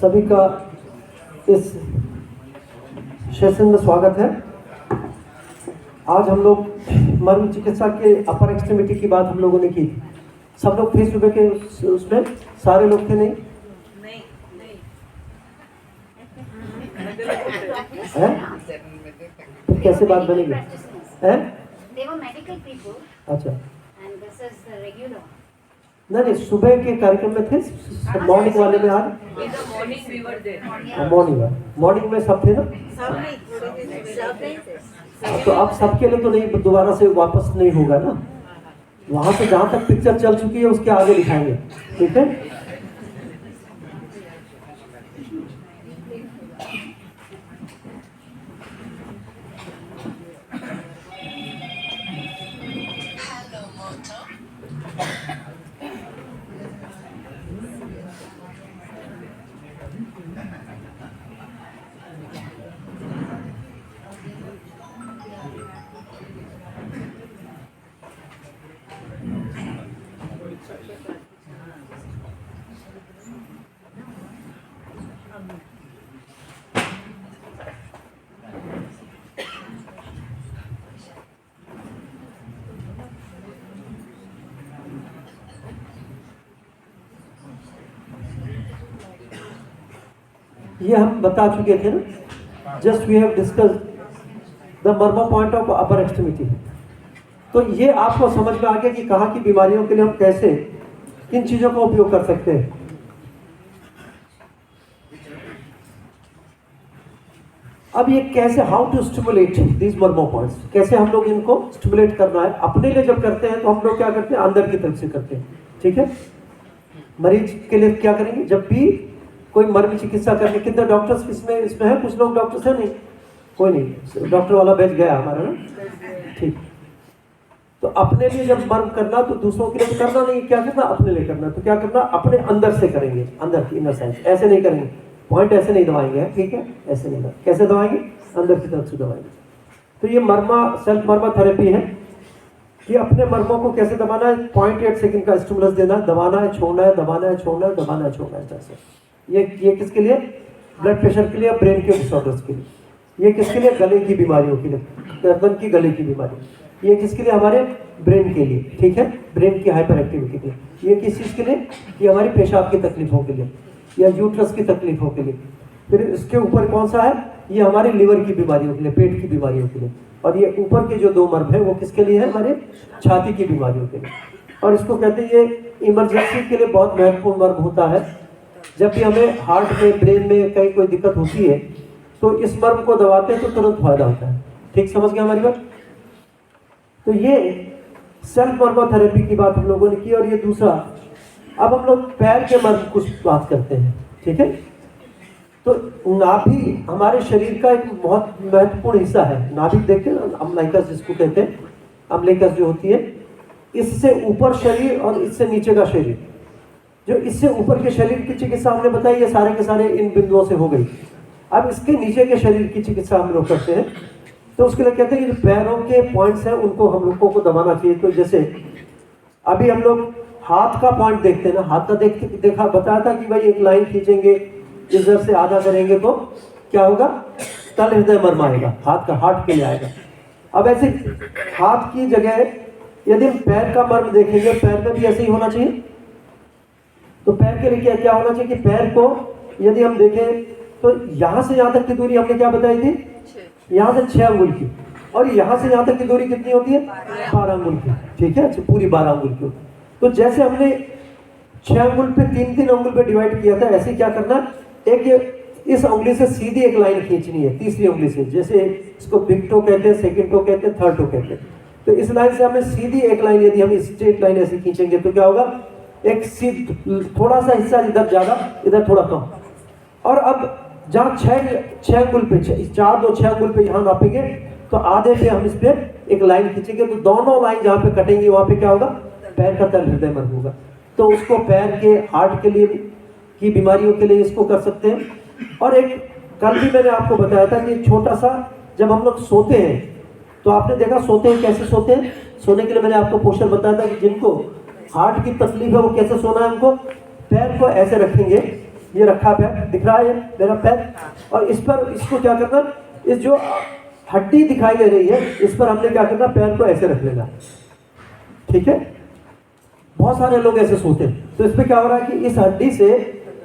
सभी का इस सेशन में स्वागत है। आज हम लोग मर्म चिकित्सा के अपर एक्सट्रीमिटी की बात हम लोगों ने की थी। सब लोग थे सुबह के उसमें, सारे लोग थे? नहीं है? तो कैसे बात बनेगी? है? अच्छा, नहीं सुबह के कार्यक्रम में थे, मॉर्निंग वाले में आज मॉर्निंग में सब थे ना? तो अब सबके लिए तो नहीं, दोबारा से वापस नहीं होगा ना। वहां से जहां तक पिक्चर चल चुकी है उसके आगे दिखाएंगे, ठीक है? ये हम बता चुके थे ना, just we have discuss the marma point of upper extremity. तो ये आपको समझ में आ गया कि कहाँ की बीमारियों के लिए हम कैसे किन चीजों का उपयोग कर सकते हैं। अब ये कैसे, how to stimulate these marma points, कैसे हम लोग इनको स्टिमुलेट करना है। अपने लिए जब करते हैं तो हम लोग क्या करते हैं, अंदर की तरफ से करते हैं, ठीक है? मरीज के लिए क्या करेंगे, जब भी कोई मर्म चिकित्सा करने, कितने डॉक्टर्स इसमें है? कुछ लोग डॉक्टर्स हैं? नहीं, कोई नहीं, डॉक्टर वाला बैच गया हमारा ना, ठीक। तो अपने लिए जब मर्म करना तो दूसरों के लिए तो करना नहीं, क्या करना, अपने लिए करना। तो क्या करना, अपने अंदर से करेंगे, अंदर की इनर साइंस। ऐसे नहीं करेंगे, पॉइंट ऐसे नहीं दबाएंगे, ठीक है? ऐसे नहीं, कैसे दबाएंगे, अंदर की तरफ से दबाएंगे। तो ये मर्मा, सेल्फ मर्मा थेरेपी है कि अपने मर्मों को कैसे दबाना है। 0.8 सेकंड का स्टिमुलस देना, दबाना है, छोड़ना है, दबाना है, छोड़ना है, दबाना है, छोड़ना है, जैसे ये किसके लिए, ब्लड प्रेशर के लिए, ब्रेन के डिसऑर्डर्स के लिए। ये किसके लिए, गले की बीमारियों के लिए, गर्दन की, गले की बीमारी। ये किसके लिए, हमारे ब्रेन के लिए, ठीक है? ब्रेन की हाइपर एक्टिविटी के लिए। ये किस चीज़ के लिए, ये हमारी पेशाब की तकलीफों के लिए या यूट्रस की तकलीफों के लिए। फिर इसके ऊपर कौन सा है, ये हमारे लिवर की बीमारियों के लिए, पेट की बीमारियों के लिए। और ये ऊपर के जो दो मर्म है वो किसके लिए है, हमारे छाती की बीमारियों के लिए। और इसको कहते हैं, ये इमरजेंसी के लिए बहुत महत्वपूर्ण मर्म होता है। जब भी हमें हार्ट में, ब्रेन में कहीं कोई दिक्कत होती है तो इस मर्म को दबाते हैं तो तुरंत फायदा होता है। ठीक समझ गया हमारी बात? तो ये सेल्फ मर्मा थेरेपी की बात हम लोगों ने की। और ये दूसरा, अब हम लोग पैर के मर्म कुछ बात करते हैं, ठीक है? तो नाभि हमारे शरीर का एक बहुत महत्वपूर्ण हिस्सा है। नाभि देखते हैं ना, अम्लाइकस जिसको कहते हैं, अम्लाइकस जो होती है, इससे ऊपर शरीर और इससे नीचे का शरीर। जो इससे ऊपर के शरीर की चिकित्सा हमने बताई, ये सारे के सारे इन बिंदुओं से हो गई। अब इसके नीचे के शरीर की चिकित्सा हम लोग करते हैं। तो उसके लिए कहते हैं कि पैरों के पॉइंट्स हैं उनको हम लोगों को दबाना चाहिए। तो जैसे अभी हम लोग हाथ का पॉइंट देखते हैं ना, हाथ का देखा बताया था कि भाई एक लाइन खींचेंगे, इधर से आधा करेंगे तो क्या होगा, तल हृदय मर्म आएगा, हाथ का, हार्ट के लिए आएगा। अब ऐसे हाथ की जगह यदि हम पैर का मर्म देखेंगे, पैर में भी ऐसे ही होना चाहिए। तो पैर के लिए क्या होना चाहिए कि पैर को यदि हम देखें तो यहां से यहां तक की दूरी हमने क्या बताई थी, यहां से 6 अंगुल की। और यहां से यहां तक की दूरी कितनी होती है, 12 अंगुल की, ठीक है? पूरी 12 अंगुल की। तो जैसे हमने 6 अंगुल पे 3-3 अंगुल पे डिवाइड किया था, ऐसे क्या करना, एक इस उंगली से सीधी एक लाइन खींचनी है, तीसरी उंगली से। जैसे इसको बिग टो कहते हैं, सेकंड टो कहते हैं, थर्ड टो कहते हैं। तो इस लाइन से हमें सीधी एक लाइन, यदि हम स्ट्रेट लाइन ऐसे खींचेंगे तो क्या होगा, एक सीध थोड़ा सा हिस्सा इधर ज्यादा, इधर थोड़ा कम। और अब जहाँ 6 अंगुल पे, 4 2 6 अंगुल पे यहाँ नापेंगे तो आधे पे हम इस पे एक लाइन खींचेंगे। तो दोनों लाइन जहाँ पे कटेंगे वहाँ पे क्या होगा, पैर का तल हृदय मर्म होगा। तो उसको पैर के, हार्ट के लिए की बीमारियों के लिए इसको कर सकते हैं। और एक कल भी मैंने आपको बताया था कि छोटा सा, जब हम लोग सोते हैं तो आपने देखा सोते हैं कैसे सोते हैं। सोने के लिए मैंने आपको पोस्टर बताया था कि जिनको हार्ट की तकलीफ है वो कैसे सोना है। उनको पैर को ऐसे रखेंगे, ये रखा पैर दिख रहा है, ये मेरा पैर, और इस पर इसको क्या करना, इस जो हड्डी दिखाई दे रही है इस पर हमने क्या करना, पैर को ऐसे रख लेना। ठीक है, बहुत सारे लोग ऐसे सोते हैं। तो इस पर क्या हो रहा है कि इस हड्डी से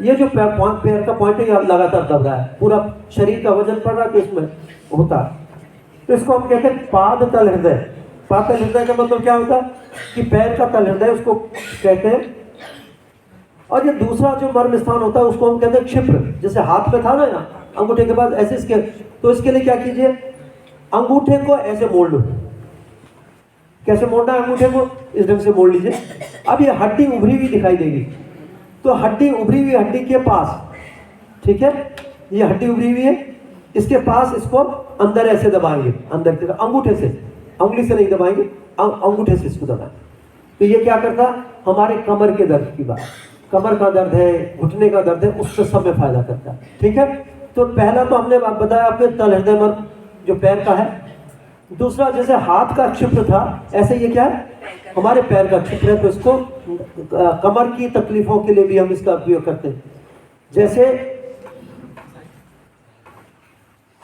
ये जो पैर का पॉइंट है लगातार दब रहा है, पूरा शरीर का वजन पड़ रहा है तो इसमें होता है। तो इसको हम कहते हैं पाद तल हृदय। पाद तल हृदय का मतलब क्या होता है कि पैर का तल हृदय उसको कहते हैं। और ये दूसरा जो मर्म स्थान होता है उसको हम कहते हैं क्षिप्र। जैसे हाथ में था ना यहाँ अंगूठे के पास ऐसे इसके, तो इसके लिए क्या कीजिए, अंगूठे को ऐसे मोड़ लो। कैसे मोड़ना है अंगूठे को, इस ढंग से मोड़ लीजिए। अब ये हड्डी उभरी हुई दिखाई देगी, तो हड्डी उभरी हुई हड्डी के पास, ठीक है, ये हड्डी उभरी हुई है, इसके पास इसको अंदर ऐसे दबाएंगे, अंदर की तरफ अंगूठे से, उंगली से नहीं दबाएंगे, अंगूठे से इसको दबाएंगे। तो ये क्या करता, हमारे कमर के दर्द की बात, कमर का दर्द है, घुटने का दर्द है, उससे सब में फायदा करता है। ठीक है, तो पहला तो हमने बताया आपके तल हृदय मर्म जो पैर का है। दूसरा जैसे हाथ का क्षिप्र था, ऐसे ये क्या है, हमारे पैर का क्षिप्र है। तो इसको कमर की तकलीफों के लिए भी हम इसका उपयोग करते हैं। जैसे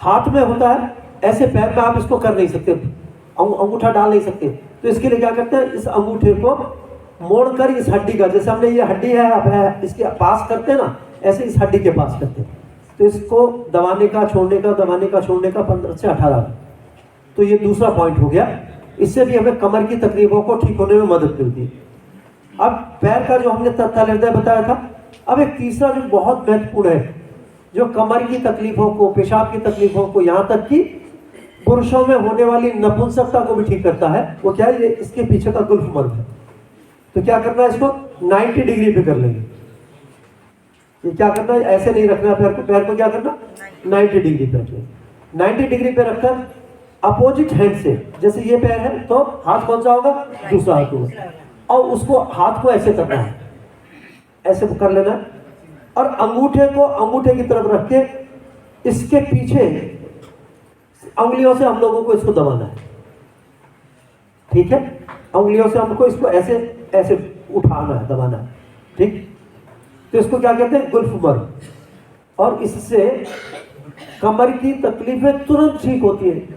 हाथ में होता है, ऐसे पैर में आप इसको कर नहीं सकते, अंगूठा डाल नहीं सकते। तो इसके लिए क्या करते हैं, इस अंगूठे को मोड़कर इस हड्डी का, जैसे हमने ये हड्डी है आप इसके पास करते हैं ना, ऐसे इस हड्डी के पास करते हैं। तो इसको दबाने का छोड़ने का, दबाने का छोड़ने का 15 से 18। तो ये दूसरा पॉइंट हो गया। इससे भी हमें कमर की तकलीफों को ठीक होने में मदद मिलती है। अब पैर का जो हमने तल हृदय बताया था, अब एक तीसरा जो बहुत महत्वपूर्ण है, जो कमर की तकलीफों को, पेशाब की तकलीफों को, यहाँ तक कि पुरुषों में होने वाली नपुंसकता को भी ठीक करता है, वो क्या है, ये इसके पीछे का गुल्फ मर्म है। तो क्या करना है, इसको 90 डिग्री पे कर लेंगे। ये क्या करना है, ऐसे नहीं रखना पैर को, पैर को क्या करना 90 डिग्री पे रखें। 90 डिग्री पे रखकर अपोजिट हैंड से, जैसे ये पैर है तो हाथ कौन सा होगा, दूसरा हाथ होगा, और उसको हाथ को ऐसे करना है, ऐसे कर लेना है। और अंगूठे को अंगूठे की तरफ रख के इसके पीछे उंगलियों से हम लोगों को इसको दबाना है। ठीक है, उंगलियों से हमको इसको ऐसे ऐसे उठाना है, दबाना है। ठीक, तो इसको क्या कहते हैं, गुल्फ मर्म। और इससे कमर की तकलीफें तुरंत ठीक होती है।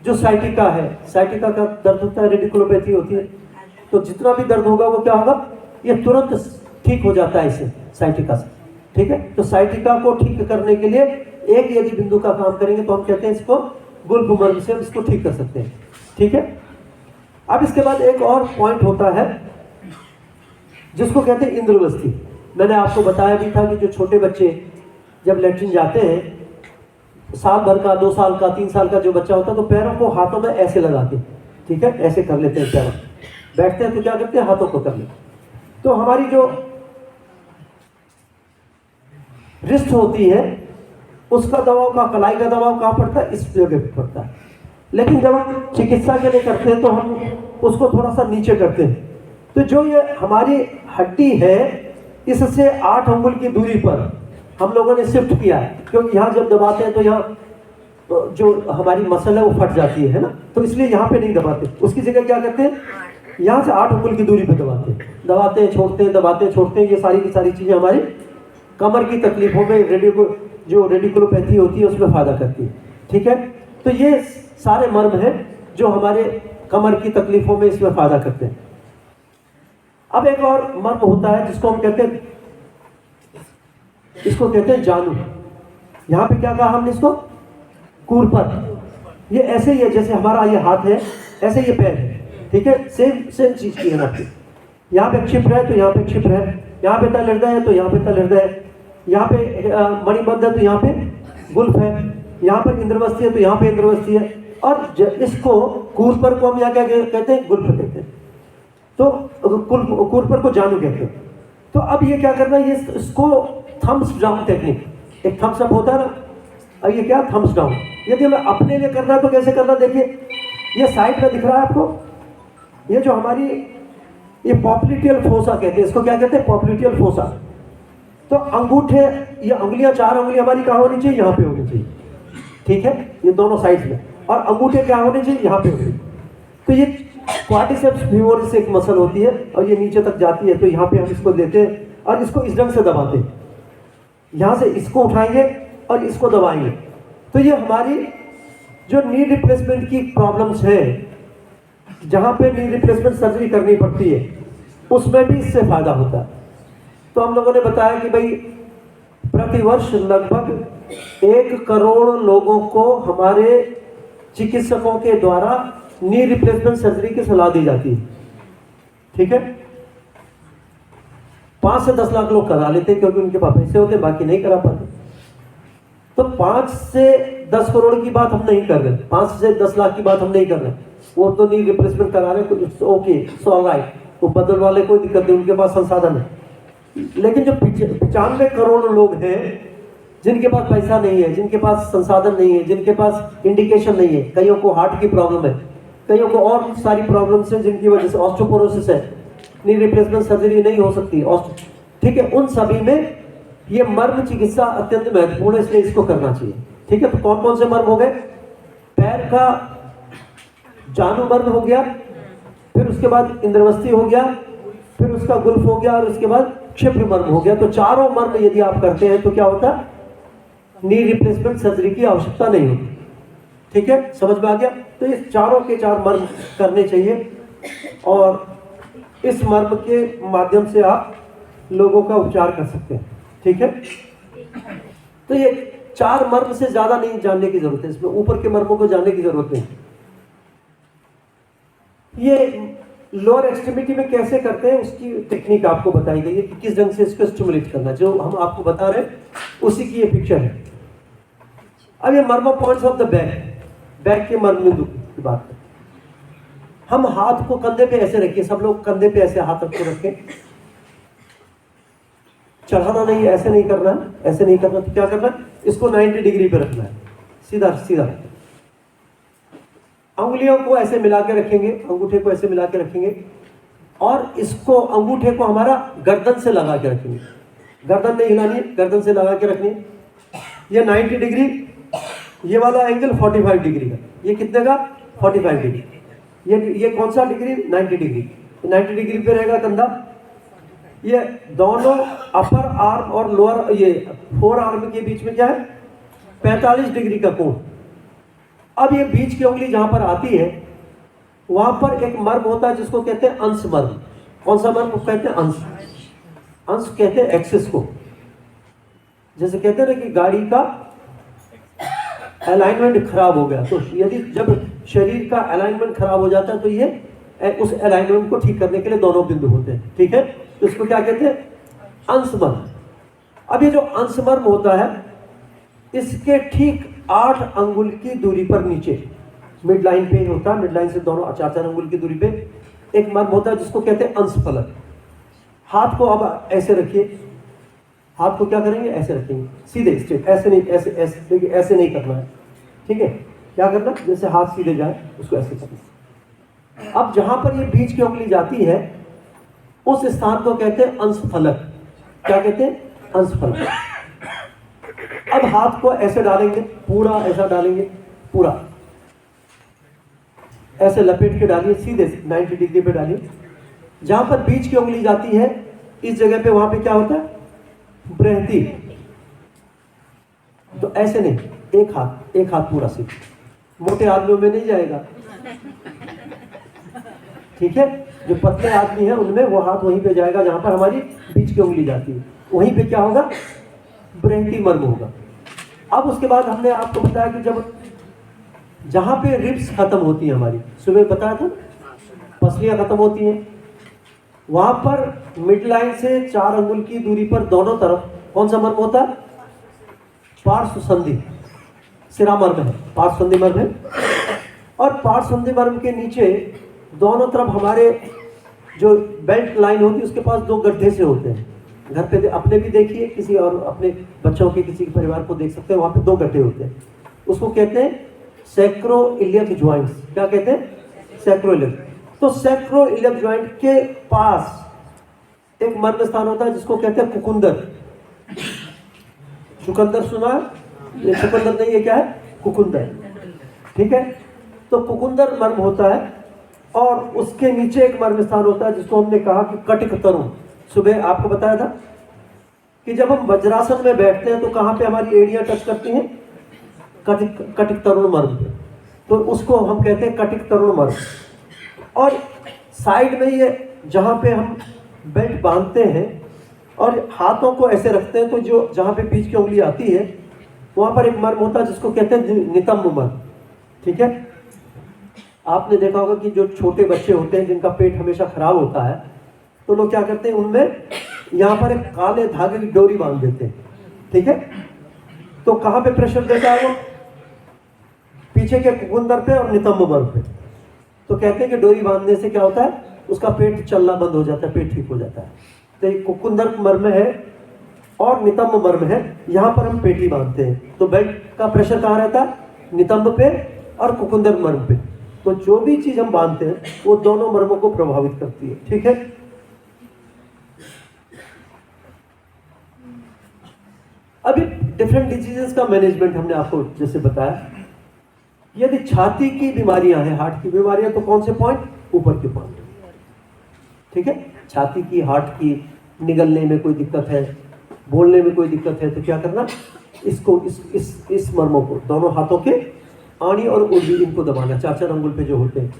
जो साइटिका है, साइटिका का दर्द होता है, रेडिकुलोपैथी होती है, तो जितना भी दर्द होगा वो क्या होगा, ये तुरंत ठीक हो जाता है इससे, साइटिका से। ठीक है, तो साइटिका को ठीक करने के लिए एक यदि बिंदु का काम करेंगे तो हम कहते हैं इसको गुल्फ मर्म से हम इसको ठीक कर सकते हैं। ठीक है, अब इसके बाद एक और पॉइंट होता है जिसको कहते हैं इंद्रवस्ती। मैंने आपको बताया भी था कि जो छोटे बच्चे जब लैट्रिन जाते हैं, साल भर का, 2 साल का, 3 साल का जो बच्चा होता है, तो पैरों को हाथों में ऐसे लगा के, ठीक है, ऐसे कर लेते हैं पैरों, बैठते हैं तो क्या करते हैं, हाथों को कर लेते हैं। तो हमारी जो रिस्ट होती है उसका दबाव का, कलाई का दबाव कहाँ पड़ता है, इस जगह पे पड़ता है। लेकिन जब हम चिकित्सा के लिए करते हैं तो हम उसको थोड़ा सा नीचे करते हैं। तो जो ये हमारी हड्डी है, इससे 8 अंगुल की दूरी पर हम लोगों ने शिफ्ट किया है, क्योंकि यहाँ जब दबाते हैं तो यहाँ जो हमारी मसल है वो फट जाती है ना, तो इसलिए यहाँ पे नहीं दबाते। उसकी जगह क्या करते हैं, यहाँ से 8 अंगुल की दूरी पे दबाते हैं, दबाते हैं छोड़ते हैं, दबाते हैं छोड़ते हैं। ये सारी की सारी चीज़ें हमारी कमर की तकलीफों में जो रेडिकुलोपैथी होती है उसमें फ़ायदा करती है। ठीक है, तो ये सारे मर्म हैं जो हमारे कमर की तकलीफों में इसमें फ़ायदा करते हैं। अब एक और मर्म होता है जिसको हम कहते हैं, इसको कहते हैं जानू। यहाँ पे क्या कहा हमने, इसको कूरपर। ये ऐसे ही है जैसे हमारा ये हाथ है, ऐसे ये पैर है। ठीक है, सेम चीज की है ना। यहाँ पे क्षिप्र है तो यहाँ पे क्षिप्र है, यहाँ पे तल हृदय है तो यहाँ पे तल हृदय है, यहाँ पे मणिबंध है तो यहाँ पे गुल्फ है, यहाँ पर इंद्रवस्ती है तो यहाँ पे इंद्रवस्ती है। और इसको कूरपर को हम यहाँ क्या कहते हैं, गुल्फ कहते हैं। तो कूरपर को जानू कहते हैं। तो अब ये क्या करना है, ये इसको थम्स डाउन टेक्निक, एक थम्स अप होता है ना, अब ये क्या, थम्स डाउन। यदि हमें अपने लिए करना है तो कैसे करना, देखिए ये साइड में दिख रहा है आपको, ये जो हमारी ये पॉप्लिटियल फोसा कहते हैं, इसको क्या कहते हैं, पॉप्लिटियल फोसा। तो अंगूठे, ये उंगलियां, 4 उंगलियां हमारी कहाँ होनी चाहिए, यहाँ पे होनी चाहिए। ठीक है, ये दोनों साइड में, और अंगूठे क्या होने चाहिए, यहाँ पे होने। तो ये क्वाड्रिसेप्स फ्यूमोरिस एक मसल होती है और ये नीचे तक जाती है, तो यहाँ पे हम इसको लेते हैं और इसको इस ढंग से दबाते हैं। यहाँ से इसको उठाएंगे और इसको दबाएंगे। तो ये हमारी जो नी रिप्लेसमेंट की प्रॉब्लम्स है, जहाँ पे नी रिप्लेसमेंट सर्जरी करनी पड़ती है, उसमें भी इससे फायदा होता है। तो हम लोगों ने बताया कि भाई प्रतिवर्ष लगभग 1 करोड़ लोगों को हमारे चिकित्सकों के द्वारा नी रिप्लेसमेंट सर्जरी की सलाह दी जाती है। ठीक है, 5 से 10 लाख लोग करा लेते हैं क्योंकि उनके पास पैसे होते, बाकी नहीं करा पाते। तो 5 से 10 करोड़ की बात हम नहीं कर रहे, 5 से 10 लाख की बात हम नहीं कर रहे। वो तो नी रिप्लेसमेंट करा रहे हैं, तो ओके, इट्स ऑलराइट, वो बदल वाले कोई दिक्कत नहीं, उनके पास संसाधन है। लेकिन जो 95 करोड़ लोग हैं जिनके पास पैसा नहीं है, जिनके पास संसाधन नहीं है, जिनके पास इंडिकेशन नहीं है, कईयों को हार्ट की प्रॉब्लम है, कईयों को और सारी प्रॉब्लम्स हैं जिनकी वजह से ऑस्टियोपोरोसिस है, नी रिप्लेसमेंट सर्जरी नहीं हो सकती। ठीक है, उन सभी में ये मर्म चिकित्सा अत्यंत महत्वपूर्ण है, इसलिए इसको करना चाहिए। ठीक है, तो कौन कौन से मर्म हो गए? पैर का जानू मर्म हो गया, फिर उसके बाद इंद्रवस्ती हो गया, फिर उसका गुल्फ हो गया, और उसके बाद क्षिप्र मर्म हो गया। तो चारों मर्म यदि आप करते हैं तो क्या होता है? नी रिप्लेसमेंट सर्जरी की आवश्यकता नहीं होती। ठीक है, समझ में आ गया? तो ये चारों के 4 मर्म करने चाहिए, और इस मर्म के माध्यम से आप लोगों का उपचार कर सकते हैं। ठीक है, तो ये 4 मर्म से ज्यादा नहीं जानने की जरूरत है, इसमें ऊपर के मर्मों को जानने की जरूरत नहीं। ये लोअर एक्सट्रीमिटी में कैसे करते हैं उसकी टेक्निक आपको बताई गई है कि किस ढंग से इसको स्टिमुलेट करना, जो हम आपको बता रहे हैं उसी की ये पिक्चर है। अब ये मर्म पॉइंट्स ऑफ द बैक के मर्म बिंदु की बात करें। हम हाथ को कंधे पे ऐसे रखिए, सब लोग कंधे पे ऐसे हाथ रख के रखें, चढ़ाना नहीं, ऐसे नहीं करना, ऐसे नहीं करना। तो क्या करना है? इसको 90 डिग्री पे रखना है, सीधा सीधा। अंगुलियों को ऐसे मिला के रखेंगे, अंगूठे को ऐसे मिला के रखेंगे, और इसको अंगूठे को हमारा गर्दन से लगा के रखेंगे। गर्दन नहीं हिलानी है, गर्दन से लगा के रखनी है। ये 90 डिग्री, ये वाला एंगल 45 डिग्री का। ये कितने का? 45 डिग्री। ये कौन सा डिग्री? 90 डिग्री। 90 डिग्री पे रहेगा कंधा। ये दोनों अपर आर्म और लोअर, ये 4 आर्म के बीच में क्या है? 45 डिग्री का कोण। अब ये बीच की उंगली जहां पर आती है, वहां पर एक मर्म होता है जिसको कहते हैं अंश मर्म। कौन सा मर्म कहते हैं? अंश। अंश कहते हैं एक्सिस को। जैसे कहते हैं ना कि गाड़ी का अलाइनमेंट खराब हो गया, तो यदि जब शरीर का अलाइनमेंट खराब हो जाता है तो ये उस अलाइनमेंट को ठीक करने के लिए दोनों बिंदु होते हैं। ठीक है, तो इसको क्या कहते हैं? अंश मर्म। अब ये जो अंश मर्म होता है, इसके ठीक 8 अंगुल की दूरी पर नीचे मिड लाइन पे होता है, मिड लाइन से दोनों 4-4 अंगुल की दूरी पे एक मर्म होता है जिसको कहते हैं अंश फलक। हाथ को अब ऐसे रखिए, हाथ को क्या करेंगे? ऐसे रखेंगे, सीधे स्ट्रेट, ऐसे नहीं, ऐसे ऐसे देखिए, ऐसे नहीं करना है। ठीक है, क्या करना? जैसे हाथ सीधे जाए उसको ऐसे करना। अब जहां पर ये बीच की उंगली जाती है उस स्थान को कहते हैं अंश फलक। क्या कहते हैं? अंश फलक। अब हाथ को ऐसे डालेंगे, पूरा ऐसा डालेंगे, पूरा ऐसे लपेट के डालिए, सीधे 90 डिग्री पे डालिए। जहां पर बीच की उंगली जाती है इस जगह पे, वहां पे क्या होता है? बृहति। तो ऐसे नहीं, एक हाथ पूरा सीधा। मोटे आदमियों में नहीं जाएगा, ठीक है? जो पतले आदमी है उनमें वो हाथ वहीं पे जाएगा जहां पर हमारी बीच की उंगली जाती है, वहीं पे क्या होगा? बृहति मर्म होगा। अब उसके बाद हमने आपको बताया कि जब जहां पे रिब्स खत्म होती है हमारी, सुबह बताया था पसलियां खत्म होती हैं, वहां पर मिड लाइन से 4 अंगुल की दूरी पर दोनों तरफ कौन सा मर्म होता है? पार्श्व संधि सिरा मर्म है, पार्श्व संधि मर्म है। और पार्श्व संधि मर्म के नीचे दोनों तरफ हमारे जो बेल्ट लाइन होती है उसके पास 2 गड्ढे से होते हैं। घर पे अपने भी देखिए, किसी और अपने बच्चों के किसी परिवार को देख सकते हैं, वहां पे 2 गड्ढे होते हैं। उसको कहते हैं सैक्रोइलियक ज्वाइंट्स। क्या कहते हैं? सैक्रोइलियक। तो सैक्रोइलियक ज्वाइंट के पास एक मर्म स्थान होता है जिसको कहते हैं कुकुंदर। चुकंदर सुना है? ये चुकंदर नहीं है, क्या है? कुकुंदर। ठीक है, तो कुकुंदर मर्म होता है, और उसके नीचे एक मर्म स्थान होता है जिसको हमने कहा कि कटिक तरु। सुबह आपको बताया था कि जब हम वज्रासन में बैठते हैं तो कहाँ पे हमारी एड़ियाँ टच करती हैं? कटिक तरुण मर्म पे, तो उसको हम कहते हैं कटिक तरुण मर्म। और साइड में ये जहाँ पे हम बेल्ट बांधते हैं और हाथों को ऐसे रखते हैं, तो जो जहाँ पे बीच की उंगली आती है वहाँ पर एक मर्म होता है जिसको कहते हैं नितंब मर्म। ठीक है, आपने देखा होगा कि जो छोटे बच्चे होते हैं जिनका पेट हमेशा खराब होता है, तो लोग क्या करते हैं, उनमें यहाँ पर एक काले धागे की डोरी बांध देते हैं। ठीक है, तो कहाँ पे प्रेशर देता है वो? पीछे के कुकुंदर पे और नितंब मर्म पे। तो कहते हैं कि डोरी बांधने से क्या होता है, उसका पेट चलना बंद हो जाता है, पेट ठीक हो जाता है। तो एक कुकुंदर मर्म है और नितंब मर्म है, यहाँ पर हम पेटी बांधते हैं। तो बेल्ट का प्रेशर कहाँ रहता है? नितंब पे और कुकुंदर मर्म पे। तो जो भी चीज हम बांधते हैं वो दोनों मर्मों को प्रभावित करती है। ठीक है, अभी डिफरेंट डिजीजेस का मैनेजमेंट हमने आपको जैसे बताया। यदि छाती की बीमारियां हैं, हार्ट की बीमारियां, तो कौन से पॉइंट? ऊपर के पॉइंट। ठीक है, छाती की, हार्ट की, निगलने में कोई दिक्कत है, बोलने में कोई दिक्कत है, तो क्या करना, इसको इस मर्मों को दोनों हाथों के आनी और उंगली इनको दबाना, 4-4 अंगुल पे जो होते हैं।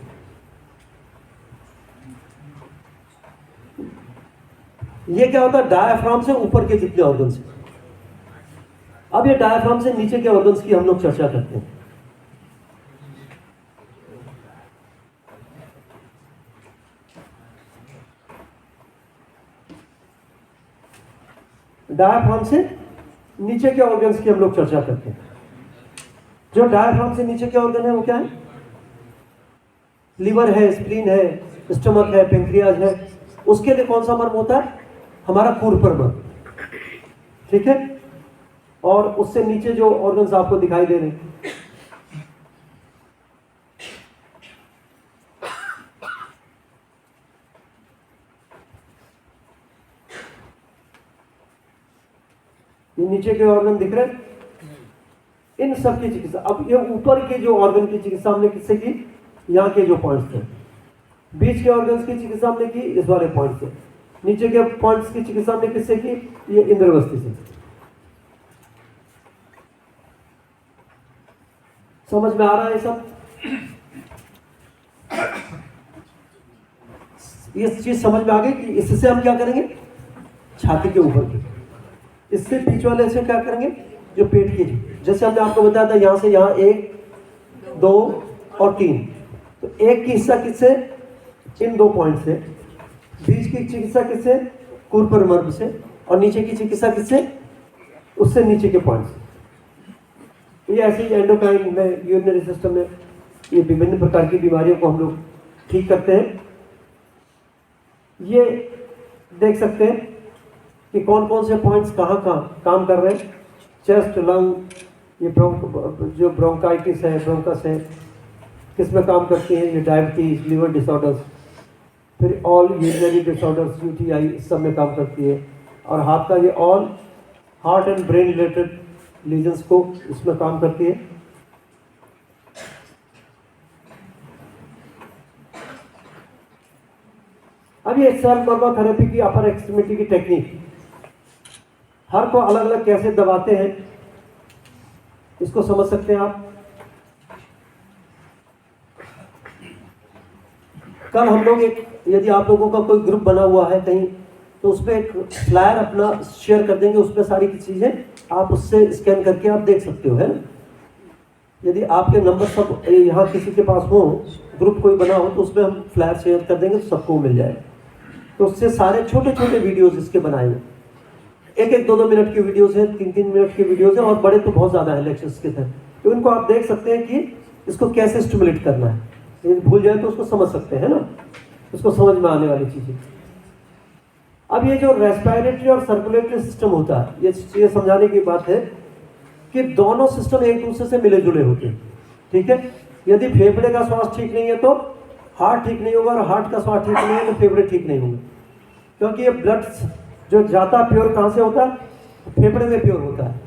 ये क्या होता है? डायाफ्राम से ऊपर के जितने ऑर्गन्स हैं। अब ये डायाफ्राम से नीचे के ऑर्गन्स की हम लोग चर्चा करते हैं। डायाफ्राम से नीचे के ऑर्गन्स की हम लोग चर्चा करते हैं। जो डायाफ्राम से नीचे के ऑर्गन है वो क्या है? लीवर है, स्प्लीन है, स्टमक है, पेंक्रियाज है। उसके लिए कौन सा मर्म होता है? हमारा कूर्पर मर्म। ठीक है, और उससे नीचे जो ऑर्गन्स आपको दिखाई दे रहे हैं, ये नीचे के ऑर्गन दिख रहे हैं, इन सब की चिकित्सा। अब ये ऊपर के जो ऑर्गन की चिकित्सा हमने किससे की? यहाँ के जो पॉइंट्स थे। बीच के ऑर्गन्स की चिकित्सा हमने की इस वाले पॉइंट से। नीचे के पॉइंट्स की चिकित्सा हमने किससे की? ये इंद्रवस्ती से। समझ में आ रहा है सब? ये चीज समझ में आ गई कि इससे हम क्या करेंगे? छाती के ऊपर की। इससे बीच वाले से क्या करेंगे? जो पेट की, जैसे हमने आपको बताया था, यहां से यहां 1, 2 और 3। तो एक की हिस्सा किससे? इन 2 पॉइंट से। बीच की चिकित्सा किससे? कूर्पर मर्म से। और नीचे की चिकित्सा किससे? उससे नीचे के पॉइंट से। ये ऐसे ही एंडोक्राइन में, यूरिनरी सिस्टम में, ये विभिन्न प्रकार की बीमारियों को हम लोग ठीक करते हैं। ये देख सकते हैं कि कौन कौन से पॉइंट्स कहाँ कहाँ काम कर रहे हैं। चेस्ट, लंग, ये जो ब्रोंकाइटिस है, ब्रोंकस है, किस में काम करती हैं? ये डायबिटीज, लिवर डिसऑर्डर्स, फिर ऑल यूरिनरी डिसऑर्डर्स, यूटीआई, इस सब में काम करती है। और हाथ का ये all heart and brain related lesions को इसमें काम करती है। अब ये सेल मर्मा थेरेपी की अपर एक्सट्रीमिटी की टेक्निक, हर को अलग अलग कैसे दबाते हैं इसको समझ सकते हैं आप। कल हम लोग एक, यदि आप लोगों का कोई ग्रुप बना हुआ है कहीं, तो उसमें एक फ्लायर अपना शेयर कर देंगे, उसमें सारी चीजें आप उससे स्कैन करके आप देख सकते हो, है ना। यदि आपके नंबर सब यहाँ किसी के पास हो, ग्रुप कोई बना हो, तो उसमें हम फ्लायर शेयर कर देंगे तो सबको मिल जाएगा। तो उससे सारे छोटे छोटे वीडियोस इसके बनाए हुए, 1-1, 2-2 मिनट की वीडियोस हैं, 3-3 मिनट की वीडियोस हैं, और बड़े तो बहुत ज़्यादा है लेक्चर्स के थे। तो इनको आप देख सकते हैं कि इसको कैसे स्टिमुलेट करना है। यदि भूल जाए तो उसको समझ सकते हैं ना, उसको समझ में आने वाली चीज़ें। अब ये जो रेस्पिरेटरी और सर्कुलेटरी सिस्टम होता है, ये समझाने की बात है कि दोनों सिस्टम एक दूसरे से मिले जुले होते हैं। ठीक है, यदि फेफड़े का श्वास ठीक नहीं है तो हार्ट ठीक नहीं होगा, और हार्ट का श्वास ठीक नहीं है तो फेफड़े ठीक नहीं होंगे। क्योंकि ये ब्लड जो जाता प्योर कहाँ से होता है? फेफड़े में प्योर होता है।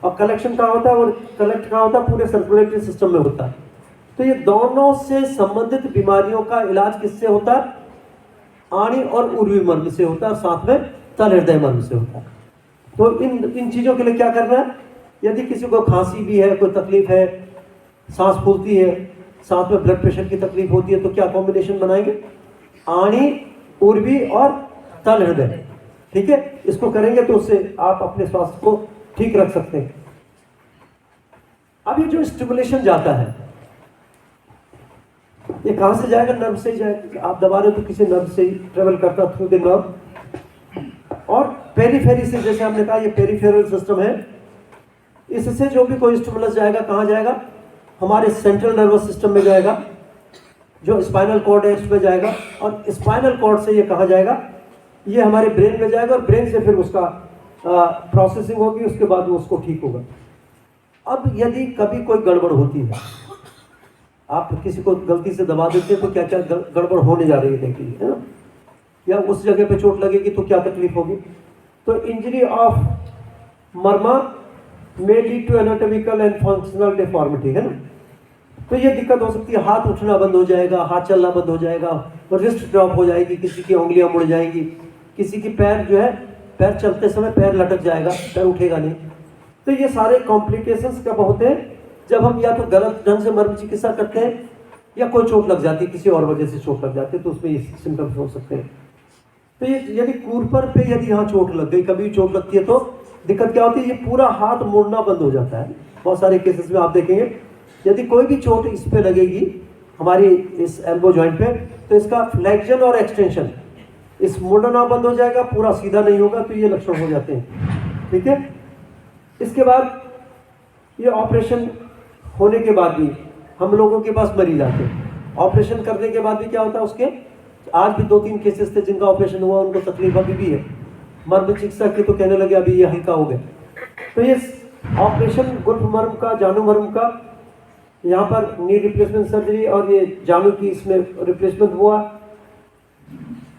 और कलेक्शन कहाँ होता है? और कलेक्ट कहाँ होता है? पूरे सर्कुलेटरी सिस्टम में होता है। तो ये दोनों से संबंधित बीमारियों का इलाज किससे होता है? आनी और उर्वी मर्म से होता है, साथ में तल हृदय मर्म से होता है। तो इन चीज़ों के लिए क्या करना है, यदि किसी को खांसी भी है, कोई तकलीफ है, सांस फूलती है, साथ में ब्लड प्रेशर की तकलीफ होती है, तो क्या कॉम्बिनेशन बनाएंगे, आणी, उर्वी और तल हृदय। ठीक है, इसको करेंगे तो उससे आप अपने स्वास्थ्य को ठीक रख सकते हैं। अब ये जो स्टिमुलेशन जाता है, ये कहां से जाएगा, नर्व से जाएगा। आप दबा रहे हो तो किसी नर्व से ही ट्रेवल करता थ्रू द नर्व, और पेरीफेरी से, जैसे हमने कहा ये पेरीफेरल सिस्टम है, इससे जो भी कोई स्टिमुलस जाएगा कहां जाएगा, हमारे सेंट्रल नर्वस सिस्टम में जाएगा, जो स्पाइनल कॉर्ड है उसमें जाएगा, और स्पाइनल कॉर्ड से ये कहां जाएगा, ये हमारे ब्रेन में जाएगा, और ब्रेन से फिर उसका प्रोसेसिंग होगी, उसके बाद वो उसको ठीक होगा। अब यदि कभी कोई गड़बड़ होती है, आप किसी को गलती से दबा देते हैं तो क्या क्या गड़बड़ होने जा रही है देखिए, है ना, या उस जगह पे चोट लगेगी तो क्या तकलीफ होगी। तो injury of marma may lead to anatomical and functional deformity, है ना। तो ये दिक्कत हो सकती है, हाथ उठना बंद हो जाएगा, हाथ चलना बंद हो जाएगा, और रिस्ट ड्रॉप हो जाएगी, किसी की उंगलियां मुड़ जाएंगी, किसी की पैर जो है, पैर चलते समय पैर लटक जाएगा, पैर उठेगा नहीं। तो ये सारे कॉम्प्लिकेशंस कब होते हैं, जब हम या तो गलत ढंग से मर्म चिकित्सा करते हैं, या कोई चोट लग जाती है, किसी और वजह से चोट लग जाती है, तो उसमें ये सिम्टम्स हो सकते हैं। तो ये यदि कूरपर पे यदि यहाँ चोट लग गई, कभी चोट लगती है, तो दिक्कत क्या होती है, ये पूरा हाथ मुड़ना बंद हो जाता है। बहुत सारे केसेस में आप देखेंगे, यदि कोई भी चोट इस पे लगेगी, हमारी इस एल्बो जॉइंट पे, तो इसका फ्लेक्शन और एक्सटेंशन, इस मुड़ना बंद हो जाएगा, पूरा सीधा नहीं होगा, तो ये लक्षण हो जाते हैं। ठीक है, इसके बाद ये ऑपरेशन होने के बाद भी हम लोगों के पास मरीज आते हैं, ऑपरेशन करने के बाद भी क्या होता है, उसके आज भी 2-3 केसेस थे जिनका ऑपरेशन हुआ, उनको तकलीफ अभी भी है, मर्म चिकित्सा की तो कहने लगे अभी ये हल्का हो गया। तो ये ऑपरेशन गुल्फ मर्म का, जानू मर्म का, यहाँ पर नी रिप्लेसमेंट सर्जरी, और ये जानू की इसमें रिप्लेसमेंट हुआ,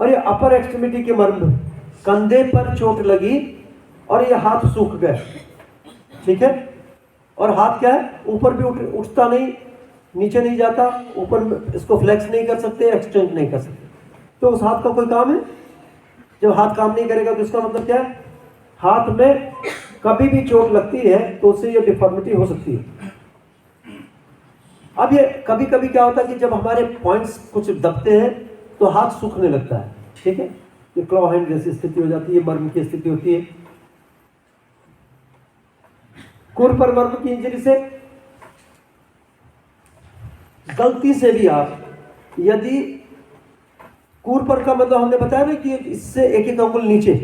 और ये अपर एक्सट्रीमिटी के मर्म, कंधे पर चोट लगी और ये हाथ सूख गए। ठीक है, और हाथ क्या है, ऊपर भी उठता नहीं, नीचे नहीं जाता, ऊपर इसको फ्लेक्स नहीं कर सकते, एक्सटेंड नहीं कर सकते। तो उस हाथ का कोई काम है, जब हाथ काम नहीं करेगा तो इसका मतलब क्या है, हाथ में कभी भी चोट लगती है तो उससे ये डिफॉर्मिटी हो सकती है। अब ये कभी कभी क्या होता है कि जब हमारे पॉइंट्स कुछ दबते हैं तो हाथ सूखने लगता है। ठीक है, ये क्लॉ हैंड जैसी स्थिति हो जाती है, मर्म की स्थिति होती है। कूरपर मर्म की इंजरी से गलती से भी आप, यदि कूरपर का मतलब हमने बताया ना कि इससे एक एक अंगुल नीचे,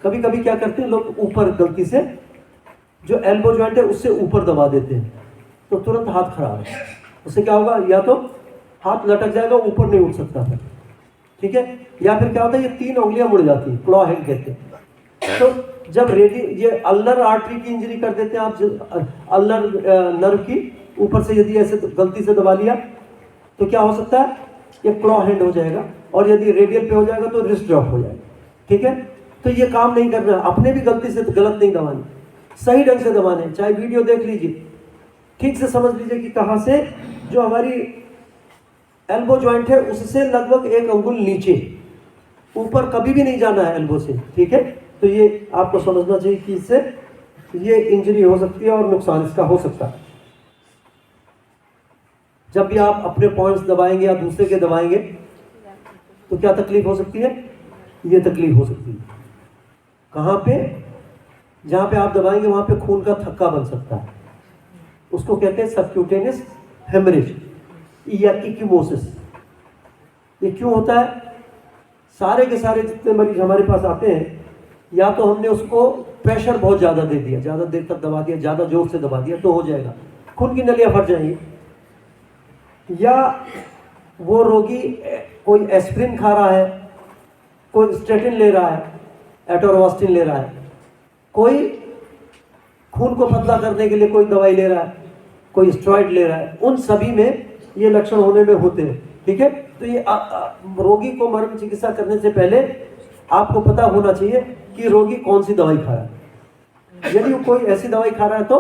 कभी कभी क्या करते हैं लोग, ऊपर गलती से जो एल्बो जॉइंट है उससे ऊपर दबा देते हैं, तो तुरंत हाथ खराब है। उससे क्या होगा, या तो हाथ लटक जाएगा, ऊपर नहीं उठ सकता था। ठीक है, या फिर क्या होता है, ये 3 उंगलियां मुड़ जाती है, क्लॉ हैंड कहते हैं। तो जब ये अल्नर आर्टरी की इंजरी कर देते हैं आप, अल्नर नर्व की ऊपर से यदि ऐसे गलती से दबा लिया तो क्या हो सकता है, ये क्लॉ हैंड हो जाएगा, और यदि रेडियल पे हो जाएगा तो रिस्ट ड्रॉप हो जाएगा। ठीक है, तो ये काम नहीं करना, अपने भी गलती से गलत नहीं दबाने, सही ढंग से दबाने। चाहे वीडियो देख लीजिए, ठीक से समझ लीजिए कि कहां से जो हमारी एल्बो जॉइंट है उससे लगभग 1 अंगुल नीचे, ऊपर कभी भी नहीं जाना है एल्बो से। ठीक है, तो ये आपको समझना चाहिए कि इससे ये इंजरी हो सकती है और नुकसान इसका हो सकता है। जब भी आप अपने पॉइंट्स दबाएंगे या दूसरे के दबाएंगे तो क्या तकलीफ हो सकती है, ये तकलीफ हो सकती है। कहाँ पे, जहाँ पे आप दबाएंगे वहाँ पे खून का थक्का बन सकता है, उसको कहते हैं सबक्यूटेनियस हेमरेज या इक्यूमोसिस। ये क्यों होता है, सारे के सारे जितने मरीज हमारे पास आते हैं, या तो हमने उसको प्रेशर बहुत ज़्यादा दे दिया, ज़्यादा देर तक दबा दिया, ज़्यादा जोर से दबा दिया तो हो जाएगा, खून की नलियाँ फट जाएंगी, या वो रोगी कोई एस्प्रिन खा रहा है, कोई स्टेटिन ले रहा है, एटोरोवास्टिन ले रहा है, कोई खून को पतला करने के लिए कोई दवाई ले रहा है, कोई स्टेरॉइड ले रहा है, उन सभी में ये लक्षण होने में होते हैं। ठीक है, तो ये रोगी को मर्म चिकित्सा करने से पहले आपको पता होना चाहिए कि रोगी कौन सी दवाई खा रहा है। यदि वो कोई ऐसी दवाई खा रहा है तो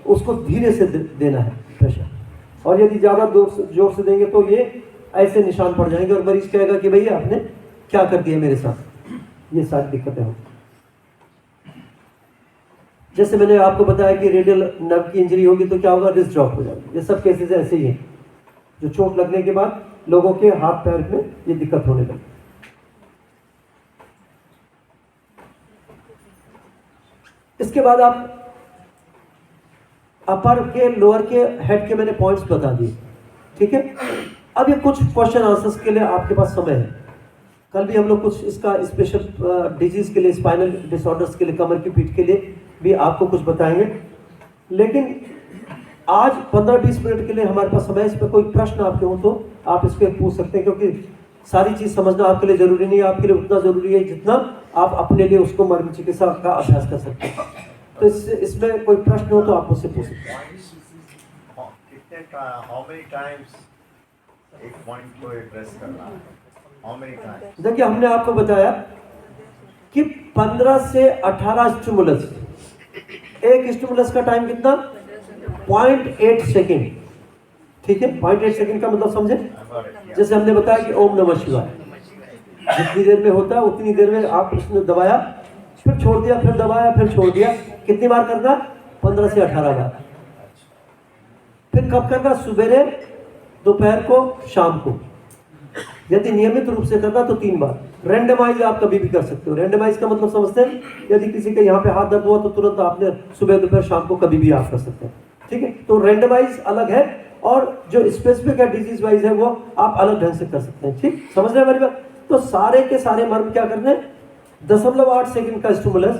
उसको धीरे से देना है प्रेशर, और यदि ज़्यादा जोर से देंगे तो ये ऐसे निशान पड़ जाएंगे और मरीज कहेगा कि भैया आपने क्या कर दिया मेरे साथ। ये सारी दिक्कतें हों। जैसे मैंने आपको बताया कि रेडियल नर्व की इंजरी होगी तो क्या होगा, रिस्ट ड्रॉप हो जाएगी। ये सब केसेस ऐसे ही हैं जो चोट लगने के बाद लोगों के हाथ पैर में ये दिक्कत होने लगी। इसके बाद आप अपर के लोअर के हेड के मैंने पॉइंट्स बता दिए, ठीक है। अब ये कुछ क्वेश्चन आंसर्स के लिए आपके पास समय है। कल भी हम लोग कुछ इसका स्पेशल डिजीज के लिए, स्पाइनल डिसऑर्डर्स के लिए, कमर की पीठ के लिए भी आपको कुछ बताएंगे। लेकिन आज 15-20 मिनट के लिए हमारे पास समय। इस पर कोई प्रश्न आपके हो तो आप इस पर पूछ सकते हैं, क्योंकि सारी चीज समझना आपके लिए जरूरी नहीं है। आपके लिए उतना जरूरी है जितना आप अपने लिए उसको मर्म चिकित्सा का अभ्यास कर सकते हैं। तो इसमें कोई प्रश्न हो तो आप मुझसे पूछ सकते हैं। देखिए, हमने आपको बताया कि 15 से 18 स्टिमुलस, एक स्टिमुलस का टाइम कितना, 0.8 सेकेंड, ठीक है। 0.8 सेकेंड का मतलब समझे, जैसे हमने बताया कि ओम नमः शिवाय जितनी देर में होता है उतनी देर में आप उसने दबाया, फिर छोड़ दिया, फिर दबाया, फिर छोड़ दिया। कितनी बार करना, 15 से 18 बार। फिर कब करना, सुबेरे, दोपहर को, शाम को। यदि नियमित रूप से करना तो 3 बार। रैंडमाइज आप कभी भी कर सकते हो। रैंडमाइज का मतलब समझते हैं, यदि किसी के यहाँ पे हाथ दर्द हुआ तो तुरंत आपने सुबह, दोपहर, शाम को कभी भी आप कर सकते हैं, ठीक है। तो रैंडमाइज अलग है और जो स्पेसिफिक है डिजीज वाइज है वो आप अलग ढंग से कर सकते हैं, ठीक। समझ रहे हैं हमारी बात। तो सारे के सारे मर्म क्या करने, 0.8 सेकेंड का स्टिमुलस,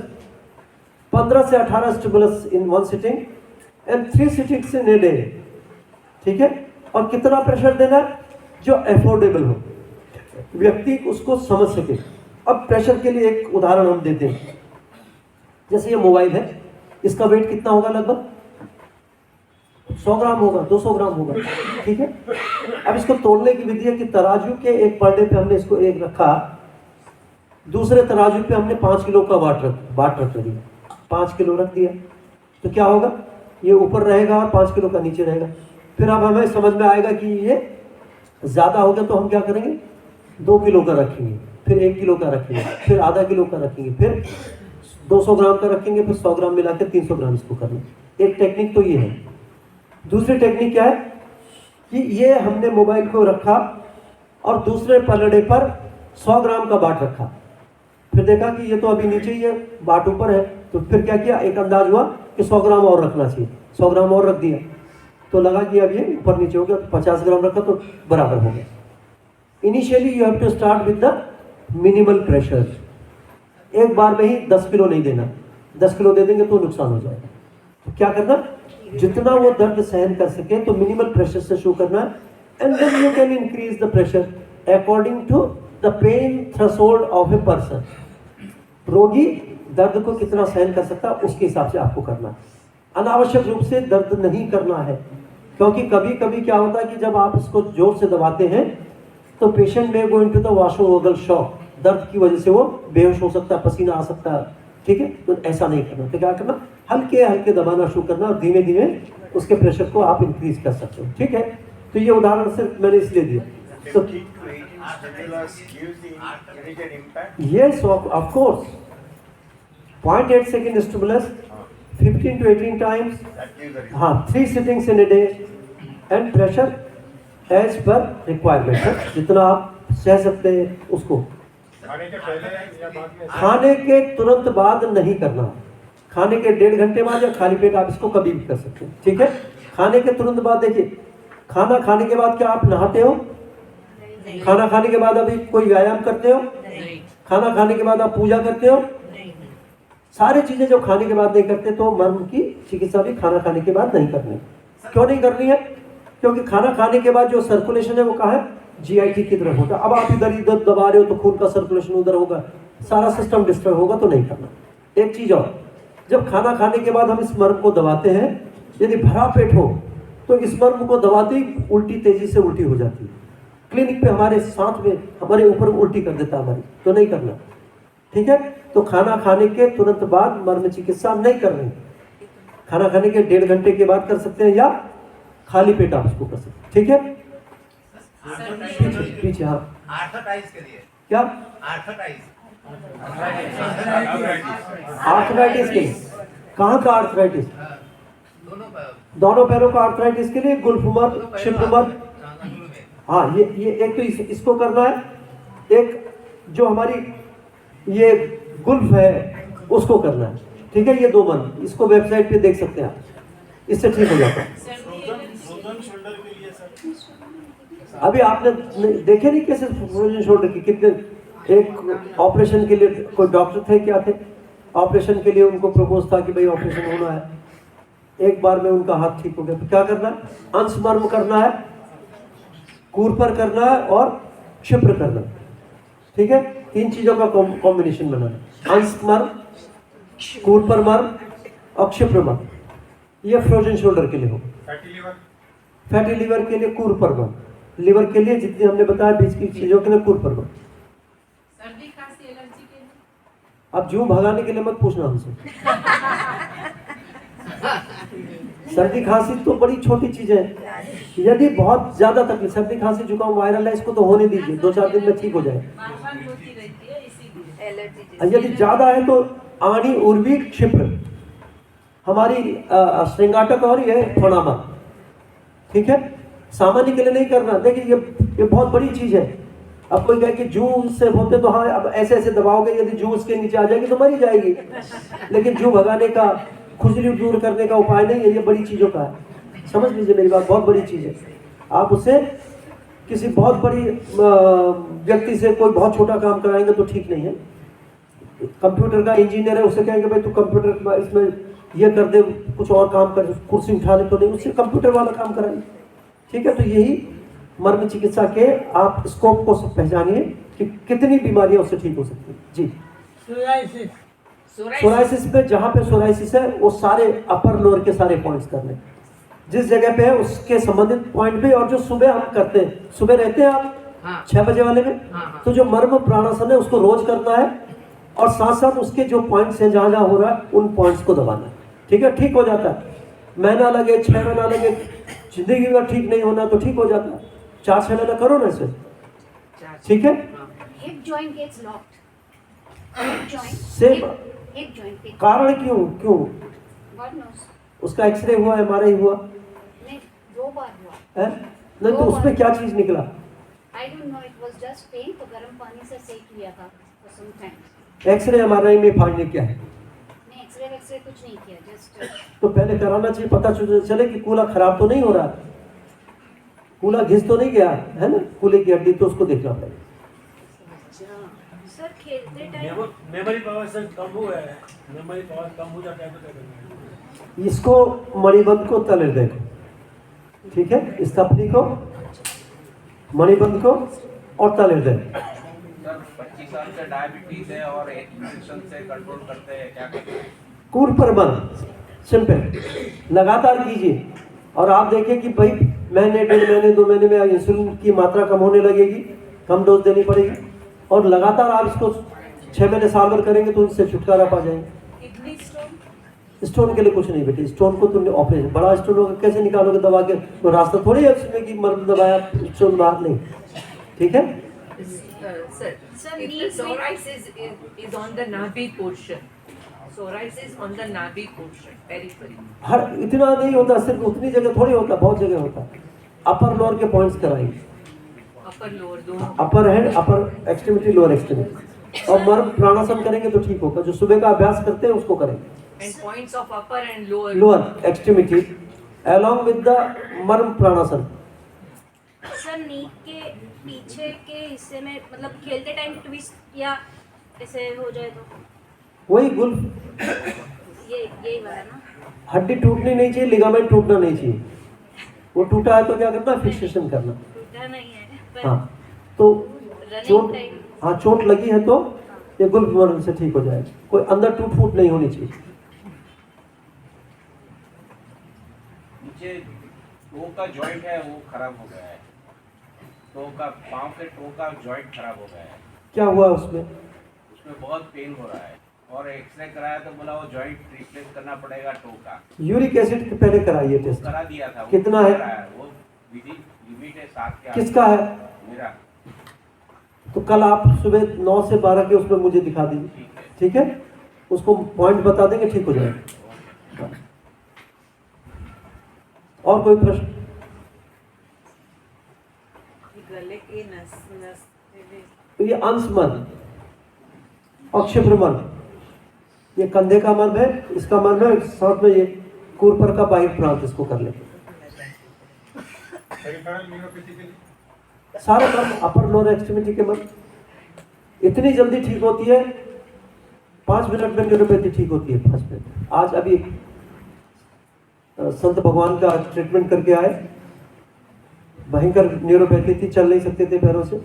15 से 18 stimulus in 1 sitting and 3 sittings in a day, ठीक है। और कितना प्रेशर देना, जो अफोर्डेबल हो, व्यक्ति उसको समझ सके। अब प्रेशर के लिए एक उदाहरण हम देते हैं। जैसे ये मोबाइल है, इसका वेट कितना होगा, लगभग 100 ग्राम होगा, 200 ग्राम होगा, ठीक है। अब इसको तोलने की विधि है कि तराजू के एक पर्दे पे हमने इसको एक रखा, दूसरे तराजू पे हमने 5 किलो का बाट रख दिया, 5 किलो रख दिया, तो क्या होगा, ये ऊपर रहेगा और 5 किलो का नीचे रहेगा। फिर अब हमें समझ में आएगा कि ये ज़्यादा हो गया तो हम क्या करेंगे, 2 किलो का रखेंगे, फिर 1 किलो का रखेंगे, फिर आधा किलो का रखेंगे, फिर 200 ग्राम का रखेंगे, फिर 100 ग्राम मिला के 300 ग्राम इसको करना। एक टेक्निक तो ये है। दूसरी टेक्निक क्या है कि ये हमने मोबाइल को रखा और दूसरे पलड़े पर 100 ग्राम का बाट रखा, फिर देखा कि ये तो अभी नीचे ही है, बाट ऊपर है, तो फिर क्या किया, एक अंदाज हुआ कि 100 ग्राम और रखना चाहिए, 100 ग्राम और रख दिया, तो लगा कि अब ये ऊपर नीचे हो गया, तो 50 ग्राम रखा तो बराबर हो गया। Initially you have to start with the minimal pressure. एक बार में ही 10 किलो नहीं देना, 10 किलो दे देंगे तो नुकसान हो जाएगा। तो क्या करना, जितना वो दर्द सहन कर सके तो मिनिमल प्रेशर से शुरू करना है, and then you can increase the pressure according to the pain threshold of a person. रोगी दर्द को कितना सहन कर सकता है उसके हिसाब से आपको करना है। अनावश्यक रूप से दर्द नहीं करना है, क्योंकि कभी कभी क्या होता है कि जब आप इसको जोर से दबाते हैं तो पेशेंट में गो इनटू द वासोवोगल शॉक, दर्द की वजह से वो बेहोश हो सकता है, पसीना आ सकता है, ठीक है। तो ऐसा नहीं करना। तो क्या करना, हल्के हल्के दबाना शुरू करना और धीमे धीमे उसके प्रेशर को आप इंक्रीज कर सकते हो, ठीक है। तो ये उदाहरण सिर्फ मैंने इसलिए दिया। तो yes, of course, 0.8 second stimulus, 15 to 18 times, हाँ, 3 sittings in a day, and pressure as per requirement है, जितना आप सह सकते हैं उसको। खाने के तुरंत बाद नहीं करना, खाने के 1.5 घंटे बाद या खाली पेट आप इसको कभी भी कर सकते हैं, ठीक है। खाने के तुरंत बाद, देखिए, खाना खाने के बाद क्या आप नहाते हो, खाना खाने के बाद अभी कोई व्यायाम करते हो, खाना खाने के बाद आप पूजा करते हो, सारी चीजें जब खाने के बाद नहीं करते तो मर्म की चिकित्सा भी खाना खाने के बाद नहीं करनी। क्यों नहीं करनी है, क्योंकि खाना खाने के बाद जो सर्कुलेशन है वो कहाँ है, जीआईटी की तरफ होता है। अब आप इधर इधर दबा रहे हो तो खून का सर्कुलेशन उधर होगा, सारा सिस्टम डिस्टर्ब होगा, तो नहीं करना। एक चीज और, जब खाना खाने के बाद हम इस मर्म को दबाते हैं, यदि भरा पेट हो तो इस मर्म को दबाते ही उल्टी तेजी से उल्टी हो जाती है। क्लिनिक पे हमारे साथ में हमारे ऊपर उल्टी कर देता हमारी, तो नहीं करना, ठीक है। तो खाना खाने के तुरंत बाद मर्म चिकित्सा नहीं करनी। खाना खाने के 1.5 घंटे के बाद कर सकते हैं या खाली पेट आप इसको कर सकते हैं, ठीक है। पीछे हाँ, क्या आर्थराइटिस के लिए कहाँ का आर्थराइटिस? दोनों पैरों का आर्थराइटिस के लिए गुल्फमर, शिफ्टमर। हाँ, ये एक तो इसको करना है, एक जो हमारी ये गुल्फ है उसको करना है, ठीक है। ये 2 मर्म इसको वेबसाइट पे देख सकते हैं आप, इससे ठीक हो जाता है। अभी आपने देखे नहीं कैसे फ्रोजन शोल्डर की, कितने एक ऑपरेशन के लिए कोई डॉक्टर थे, क्या थे, ऑपरेशन के लिए उनको प्रपोज था कि भाई ऑपरेशन होना है, एक बार में उनका हाथ ठीक हो गया। तो क्या करना है? अंशमर्म करना है, कूरपर करना है और क्षिप्र करना है, ठीक है। 3 चीजों का कॉम्बिनेशन बनाना है, अंशमर्म, कूरपर मर्म और क्षिप्र मर्म। ये फ्रोजन शोल्डर के लिए हो। फैटी लीवर के लिए कूरपर मर्म, लीवर के लिए जितनी हमने बताया बीच की चीजों के लिए कूरपर मर्म। सर्दी खांसी एलर्जी के लिए अब जूं भगाने के लिए मत पूछना हमसे। सर्दी खांसी तो बड़ी छोटी चीज है, यदि बहुत ज्यादा तकलीफ, सर्दी खांसी जुकाम वायरल है, इसको तो होने दीजिए, 2-4 दिन में ठीक हो जाए। यदि ज्यादा है तो आनी, उर्वी, क्षिप्र, हमारी श्रृंगाटक और ये फणामा, ठीक है। सामान्य के लिए नहीं करना। देखिए ये बहुत बड़ी चीज है। अब कोई कहे कि जूं से होते तो हाँ, अब ऐसे ऐसे दबाओगे, यदि जूं उसके नीचे आ जाएगी तो मरी जाएगी, लेकिन जूं भगाने का, खुजली दूर करने का उपाय नहीं है, ये बड़ी चीजों का है। समझ लीजिए मेरी बात, बहुत बड़ी चीज है। आप उससे किसी बहुत बड़ी व्यक्ति से कोई बहुत छोटा काम कराएंगे तो ठीक नहीं है। कंप्यूटर का इंजीनियर है, उससे कहेंगे भाई तू कंप्यूटर इसमें ये कर दे, कुछ और काम कर, कुर्सी उठा ले, तो नहीं, उससे कंप्यूटर वाला काम कराएंगे, ठीक है। तो यही मर्म चिकित्सा के आप स्कोप को पहचानिए कि कितनी बीमारियां उससे ठीक हो सकती है। जी, सोराइसिस पे, जहां पे सोराइसिस है वो सारे अपर लोअर के सारे पॉइंट्स करने, जिस जगह पे है उसके संबंधित पॉइंट पे। और जो सुबह हम करते हैं, सुबह रहते हैं आप 6 बजे वाले में, तो जो मर्म प्राणासन है उसको रोज करना है, और साथ साथ उसके जो पॉइंट्स हैं जहां जहां हो रहा है उन पॉइंट्स को दबाना है, ठीक है। ठीक हो जाता है, महीना लगे, 6 महीना लगे, जिंदगी में ठीक नहीं होना तो ठीक हो जाता है। 4-6 महीना करो ना इसे, ठीक है। Hip joint gets locked, hip joint कारण क्यों गॉड नोस। उसका एक्सरे हुआ, MRI हुआ? नहीं, 2 बार हुआ है नहीं, तो उसमें क्या चीज निकला? I don't know, it was just pain, तो गर्म पानी से सेक लिया था for some time. X ray MRI में फाइंडिंग क्या है? नहीं, एक्सरे कुछ नहीं किया, जस्ट तो पहले कराना चाहिए, पता चले कि कूला खराब तो नहीं हो रहा, कूला घिस तो नहीं गया है ना, कूले की हड्डी, तो उसको देखना पड़ेगा। सर खेलते टाइम मेमोरी पावर सर कम हुआ है, मेमोरी पावर कम हो जाता है तो क्या करना है? इसको मणिबंध को तले देखो, ठीक है, इस तपनी को, मणिबंध को और तले देखो। सर 25 साल से डायबिटीज है और एक इंजेक्शन से कंट्रोल करते हैं, क्या करते हैं? कूरपर मर्म सिंपल लगातार कीजिए, और आप देखिए कि भाई महीने, 1.5 महीने, 2 महीने में इंसुलिन की मात्रा कम होने लगेगी, कम डोज देनी पड़ेगी, और लगातार आप इसको 6 महीने, साल भर करेंगे तो इससे छुटकारा पा जाएंगे। किडनी स्टोन के लिए कुछ नहीं बेटे, स्टोन को तुमने ऑपरेशन, बड़ा स्टोन होगा कैसे निकालोगे दबा के, तो रास्ता थोड़ी है उसमें कि मर्म दबाया स्टोन बाहर नहीं, ठीक है। Sir, if the psoriasis is on the navi portion, psoriasis on the navi portion, periphery. हर इतना नहीं होता, सिर्फ उतनी जगह थोड़ी होता, बहुत जगह होता। अपर लोअर के पॉइंट्स कराइए, Upper lower दोनों. अपर हेड, अपर एक्सट्रीमिटी, लोअर एक्सट्रीमिटी, और मर्म प्राणायाम करेंगे तो ठीक होगा। जो सुबह का अभ्यास करते हैं उसको करेंगे, And points of upper and lower. Lower extremity along with the मर्म प्राणायाम। सर नी के पीछे के हिस्से में, मतलब खेलते टाइम ट्विस्ट या ऐसे हो जाए तो वही गुल्फ, यही वाला ना। हड्डी टूटनी नहीं चाहिए, लिगामेंट टूटना नहीं चाहिए। वो टूटा है तो क्या करना, फिक्सेशन करना। टूटा नहीं है पर हाँ, तो रनिंग चोट, टाइम हाँ चोट लगी है तो ये गुल्फ मर्म से ठीक हो जाएगा। कोई अंदर टूट फूट नहीं होनी चाहिए। नीचे टो का जॉइंट है वो खराब हो गया है, टो का, पाँव के टो का जॉइंट खराब हो गया है। क्या हुआ उसमें? उसमें बहुत पेन हो रहा है, और एक्सरे कराया तो बोला वो जॉइंट रिप्लेस करना पड़ेगा टो का। यूरिक एसिड पहले कराइए टेस्ट। करा दिया था। वो कितना है? वो विधि लिमिट है 7 के। किसका है? मेरा। तो कल आप सुबह 9 से 12 के उसमें मुझे दिखा दीजिए, ठीक है। उसको पॉइंट बता देंगे, ठीक हो जाएगा। और कोई प्रश्न? गले के नस तो ये अंश मर्म और क्षिप्र मर्म, ये कंधे का मर्म है, इसका मर्म है, साथ में ये कुरपर का बाह्य प्रांत, इसको कर ले। सारे मर्म अपर लोअर एक्सट्रीमिटी के मर्म इतनी जल्दी ठीक होती है, 5 मिनट में न्यूरोपैथी ठीक होती है, 5 मिनट। आज अभी संत भगवान का ट्रीटमेंट करके आए, भयंकर न्यूरोपैथी थी, चल नहीं सकते थे पैरों से,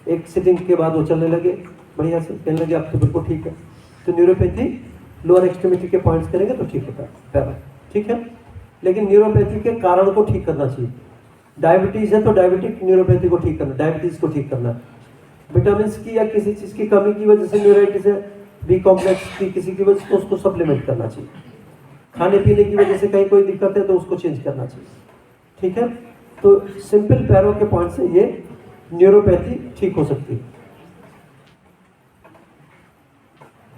एक सिटिंग के बाद वो चलने लगे बढ़िया से, कहने लगे अब तो बिल्कुल ठीक है। तो न्यूरोपैथी लोअर एक्सट्रीमिटी के पॉइंट्स करेंगे तो ठीक होता है पैर, ठीक है। लेकिन न्यूरोपैथी के कारण को ठीक करना चाहिए। डायबिटीज है तो डायबिटिक न्यूरोपैथी को ठीक करना, डायबिटीज को ठीक करना, विटामिन की या किसी चीज़ की कमी की वजह से न्यूराइटिस है, बी कॉम्प्लेक्स की किसी की वजह से, तो उसको सप्लीमेंट करना चाहिए। खाने पीने की वजह से कहीं कोई दिक्कत है तो उसको चेंज करना चाहिए, ठीक है। तो सिंपल पैरों के पॉइंट से ये न्यूरोपैथी ठीक हो सकती है।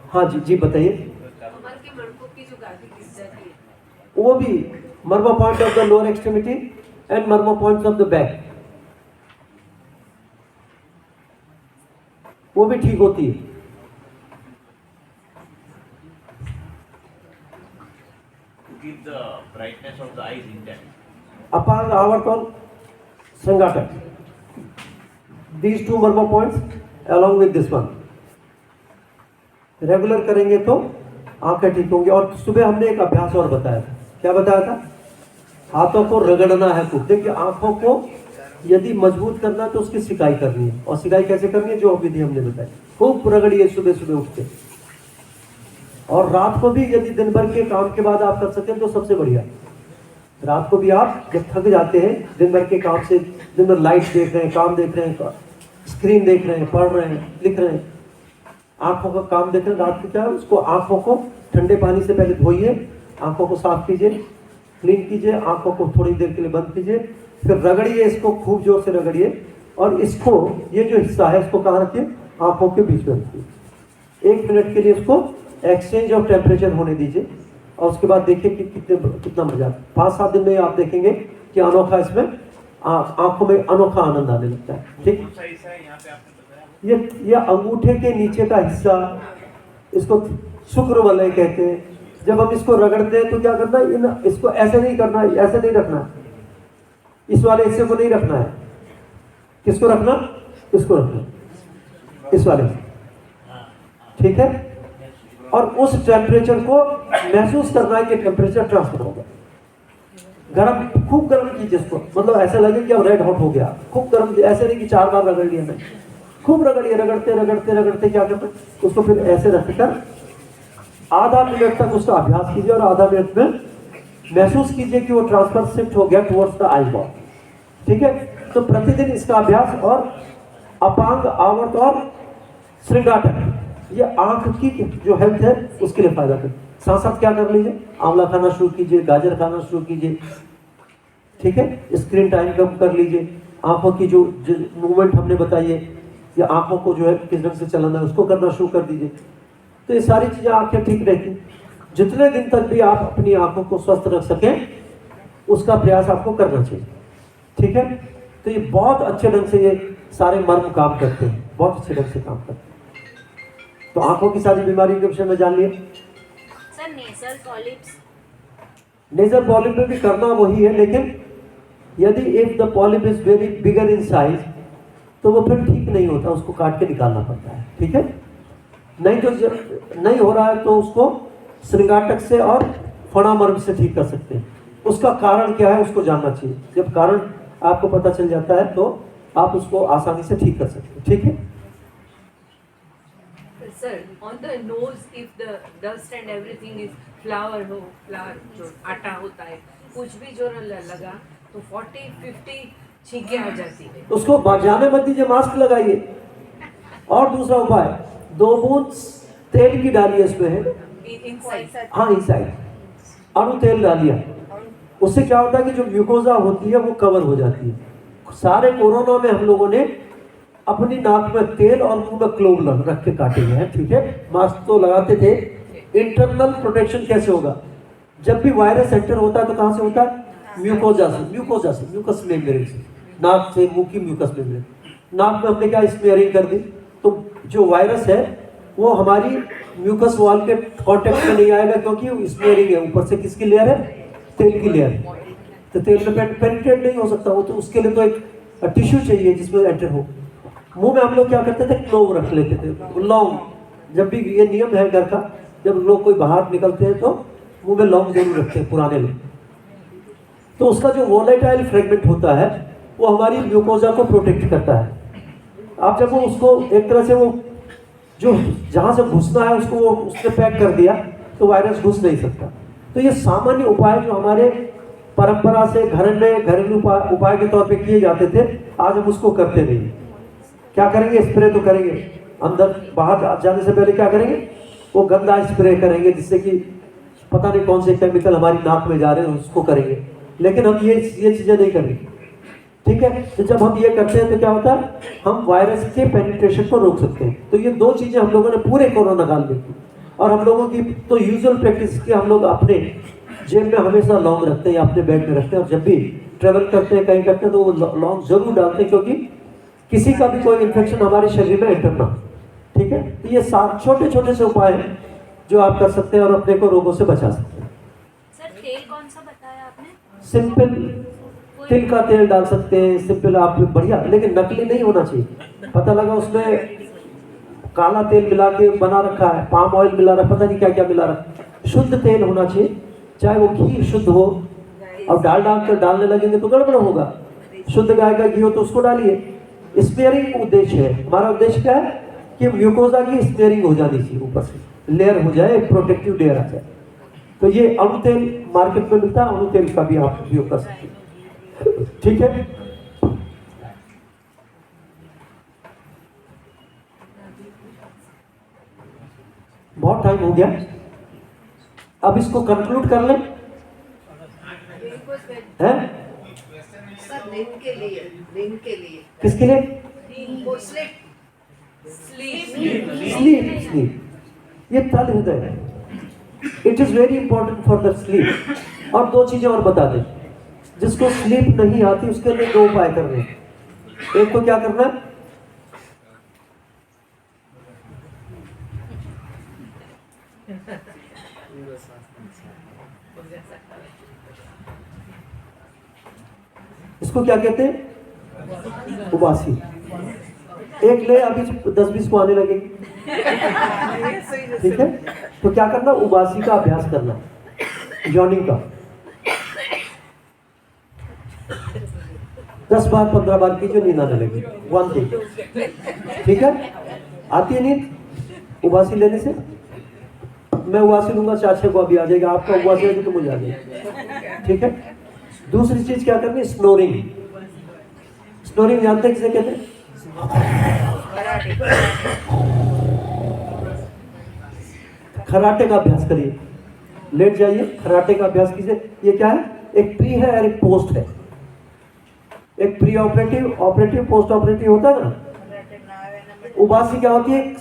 हाँ जी जी बताइए। कमर के मणकों की जो गादी घिस जाती है, वो भी मर्मा point of the lower extremity and Marma points of the back, वो भी ठीक होती है। Keep the brightness of the eyes intact. Apang आवर्त और संघाटक, these two Marma points along with this one regular करेंगे तो आंखें ठीक होंगी। और सुबह हमने एक अभ्यास और बताया था, क्या बताया था? हाथों को रगड़ना है खूब। देखिए आंखों को यदि मजबूत करना है तो उसकी सिकाई करनी है, और सिकाई कैसे करनी है, जो विधि हमने बताई, खूब रगड़िए सुबह सुबह उठ के। और रात को भी यदि दिन भर के काम के बाद आप कर सकें तो सबसे बढ़िया। रात को भी आप जब थक जाते हैं दिन भर के काम से, दिन भर लाइट देख रहे हैं, काम देख रहे हैं, स्क्रीन देख रहे हैं, पढ़ रहे हैं, लिख रहे हैं, आंखों का काम देख रहे हैं, रात को क्या है, उसको आंखों को ठंडे पानी से पहले धोइए, आंखों को साफ कीजिए, क्लीन कीजिए, आंखों को थोड़ी देर के लिए बंद कीजिए, फिर रगड़िए, इसको खूब जोर से रगड़िए। और इसको, ये जो हिस्सा है इसको कहाँ रखिए, आंखों के बीच में रखिए। 1 मिनट के लिए इसको एक्सचेंज ऑफ टेम्परेचर होने दीजिए, और उसके बाद देखिए कि कितना मजा आता है। 5-7 दिन में आप देखेंगे कि अनोखा इसमें आंखों में अनोखा आनंद आने लगता है, ठीक। कौन सा हिस्सा है यहाँ पे आपने बताया? ये अंगूठे के नीचे का हिस्सा, इसको शुक्र वलय कहते हैं। जब हम इसको रगड़ते हैं तो क्या करना है, इसको ऐसे नहीं करना है, ऐसे नहीं रखना है, इस वाले हिस्से को नहीं रखना है। किसको रखना? इसको रखना, इस वाले, ठीक है। और उस टेम्परेचर को महसूस करना है कि टेम्परेचर ट्रांसफर होगा। गरम, खूब गर्म कीजिए इसको, मतलब ऐसा लगे कि अब रेड हॉट हो गया, खूब गर्म, ऐसे नहीं कि 4 बार रगड़ लिया, नहीं, खूब रगड़िए, रगड़ते रगड़ते रगड़ते क्या करना, उसको फिर ऐसे रखकर आधा मिनट तक उसका अभ्यास कीजिए, और आधा मिनट में महसूस कीजिए कि वो ट्रांसफर शिफ्ट हो गया टुवर्ड्स द आई बॉल, ठीक है। तो प्रतिदिन इसका अभ्यास, और अपांग आवर्त और श्रृंगाटक, ये आंख की जो हेल्थ है उसके लिए फायदा कर। साथ साथ क्या कर लीजिए, आंवला खाना शुरू कीजिए, गाजर खाना शुरू कीजिए, ठीक है। स्क्रीन टाइम कम कर लीजिए, आंखों की जो मूवमेंट हमने बताई है, या आंखों को जो है किस ढंग से चलाना है उसको करना शुरू कर दीजिए। तो ये सारी चीजें आंखें ठीक रहती। जितने दिन तक भी आप अपनी आंखों को स्वस्थ रख सकें उसका प्रयास आपको करना चाहिए, ठीक है। तो ये बहुत अच्छे ढंग से ये सारे मर्म काम करते हैं, बहुत अच्छे ढंग से काम करते हैं। तो आंखों की सारी बीमारियों के विषय में जान लिए। Sir nasal polyps, nasal polyp में भी करना वही है, लेकिन यदि if the polyp is very bigger in size तो वो फिर ठीक नहीं होता, उसको काट के निकालना पड़ता है, ठीक है। नहीं तो नहीं हो रहा है तो उसको श्रृंगाटक से और फणा मर्म से ठीक कर सकते हैं। उसका कारण क्या है उसको जानना चाहिए। जब कारण आपको पता चल जाता है तो आप उसको आसानी से ठीक कर सकते हैं, ठीक है। sir, on the nose, if the dust and everything is flour हो, flour जो आटा होता है, कुछ भी जो लगा तो 40-50 छींके आ जाती है। उसको जाने मत दीजिए, मास्क लगाइए। और दूसरा उपाय, 2 बूंद तेल की डालिए इसमें है, Inside. हाँ इनसाइड अणु तेल डालिए। उससे क्या होता है कि जो म्यूकोजा होती है वो कवर हो जाती है। सारे कोरोना में हम लोगों ने अपनी नाक में तेल और मुंह में क्लोव रख के काटे हुए हैं, ठीक है। मास्क तो लगाते थे। इंटरनल प्रोटेक्शन कैसे होगा? जब भी वायरस एंटर होता है तो कहाँ से होता है? म्यूकोजा से म्यूकस मेम्ब्रेन से, नाक से मुंह की म्यूकस मेम्ब्रेन। नाक में हमने क्या स्मीयरिंग कर दी, तो जो वायरस है वो हमारी म्यूकस वॉल के कांटेक्ट में नहीं आएगा, क्योंकि स्मीयरिंग है, ऊपर से किसकी लेयर है, तेल की लेयर है, तो तेल में पेनिट्रेट नहीं हो सकता वो, तो उसके लिए तो एक टिश्यू चाहिए जिसमें एंटर हो। मुंह में हम लोग क्या करते थे, क्लोव रख लेते थे, लौंग। जब भी ये नियम है घर का, जब लोग कोई बाहर निकलते हैं तो मुंह में लौंग जरूर रखते हैं पुराने लोग। तो उसका जो वोलेटाइल फ्रेगमेंट होता है वो हमारी म्यूकोजा को प्रोटेक्ट करता है। आप जब वो उसको एक तरह से वो जो जहाँ से घुसना है उसको वो उसने पैक कर दिया तो वायरस घुस नहीं सकता। तो ये सामान्य उपाय जो हमारे परंपरा से घर में घरेलू उपाय के तौर पे किए जाते थे, आज हम उसको करते नहीं। क्या करेंगे, स्प्रे तो करेंगे, अंदर बाहर जाने से पहले क्या करेंगे, वो गंदा स्प्रे करेंगे जिससे कि पता नहीं कौन से केमिकल हमारी नाक में जा रहे हैं, उसको करेंगे। लेकिन हम ये चीज़ें नहीं करेंगे, ठीक है। तो जब हम ये करते हैं तो क्या होता है, हम वायरस के पेनिट्रेशन को रोक सकते हैं। तो ये दो चीज़ें हम लोगों ने पूरे कोरोना काल में की। और हम लोगों की तो यूजुअल प्रैक्टिस की, हम लोग अपने जेब में हमेशा लौंग रखते हैं या अपने बैग में रखते हैं, और जब भी ट्रेवल करते हैं कहीं करते हैं तो वो लौंग जरूर डालते हैं, क्योंकि किसी का भी कोई इन्फेक्शन हमारे शरीर में एंटर ना, ठीक है। तो ये 7 छोटे छोटे से उपाय हैं जो आप कर सकते हैं और अपने को रोगों से बचा सकते हैं। सर तेल कौन सा बताया आपने? सिंपल तिल का तेल डाल सकते हैं, सिंपल आप बढ़िया, लेकिन नकली नहीं होना चाहिए। पता लगा उसमें काला तेल मिला के बना रखा है, पाम ऑयल मिला रहा है, पता नहीं क्या क्या मिला रखा है। शुद्ध तेल होना चाहिए, चाहे वो घी शुद्ध हो। अब डाल कर डालने लगेंगे तो गड़बड़ होगा। शुद्ध गाय का घी हो तो उसको डालिए। स्पेयरिंग उद्देश्य है हमारा, उद्देश्य क्या है कि म्यूकोजा की स्पेयरिंग हो जानी चाहिए, ऊपर से लेयर हो जाए, प्रोटेक्टिव लेयर आ जाए। तो ये अणु तेल मार्केट में मिलता है, अणु तेल का भी आप उपयोग कर सकते हैं, ठीक है। बहुत टाइम हो गया, अब इसको कंक्लूड कर लें, हैं? सर दिन के लिए किसके लिए? स्लीप। ये तल हृदय है, it is very important for the sleep. और 2 चीजें और बता दें, जिसको स्लीप नहीं आती उसके लिए 2 उपाय करने हैं। एक तो क्या करना है, इसको क्या कहते हैं, उबासी। एक ले, अभी 10-20 को आने लगेगी, ठीक है। तो क्या करना, उबासी का अभ्यास करना, यॉर्निंग का 10 बार 15 बार कीजिए, नींद आने लगी। 1 थिंग, ठीक है। आती है नींद उबासी लेने से? मैं उबासी लूंगा 4-6 को अभी आ जाएगा, आपका उबासी आएगी तो मुझे आ जाएगा, ठीक है। दूसरी चीज क्या करनी, स्नोरिंग। स्नोरिंग जानते हैं किसे कहते हैं? खराटे का अभ्यास करिए, लेट जाइए, खराटे का अभ्यास कीजिए। ये क्या है, एक प्री है और एक पोस्ट है। एक pre operative, operative, post operative होता है ना। उबासी क्या होती है,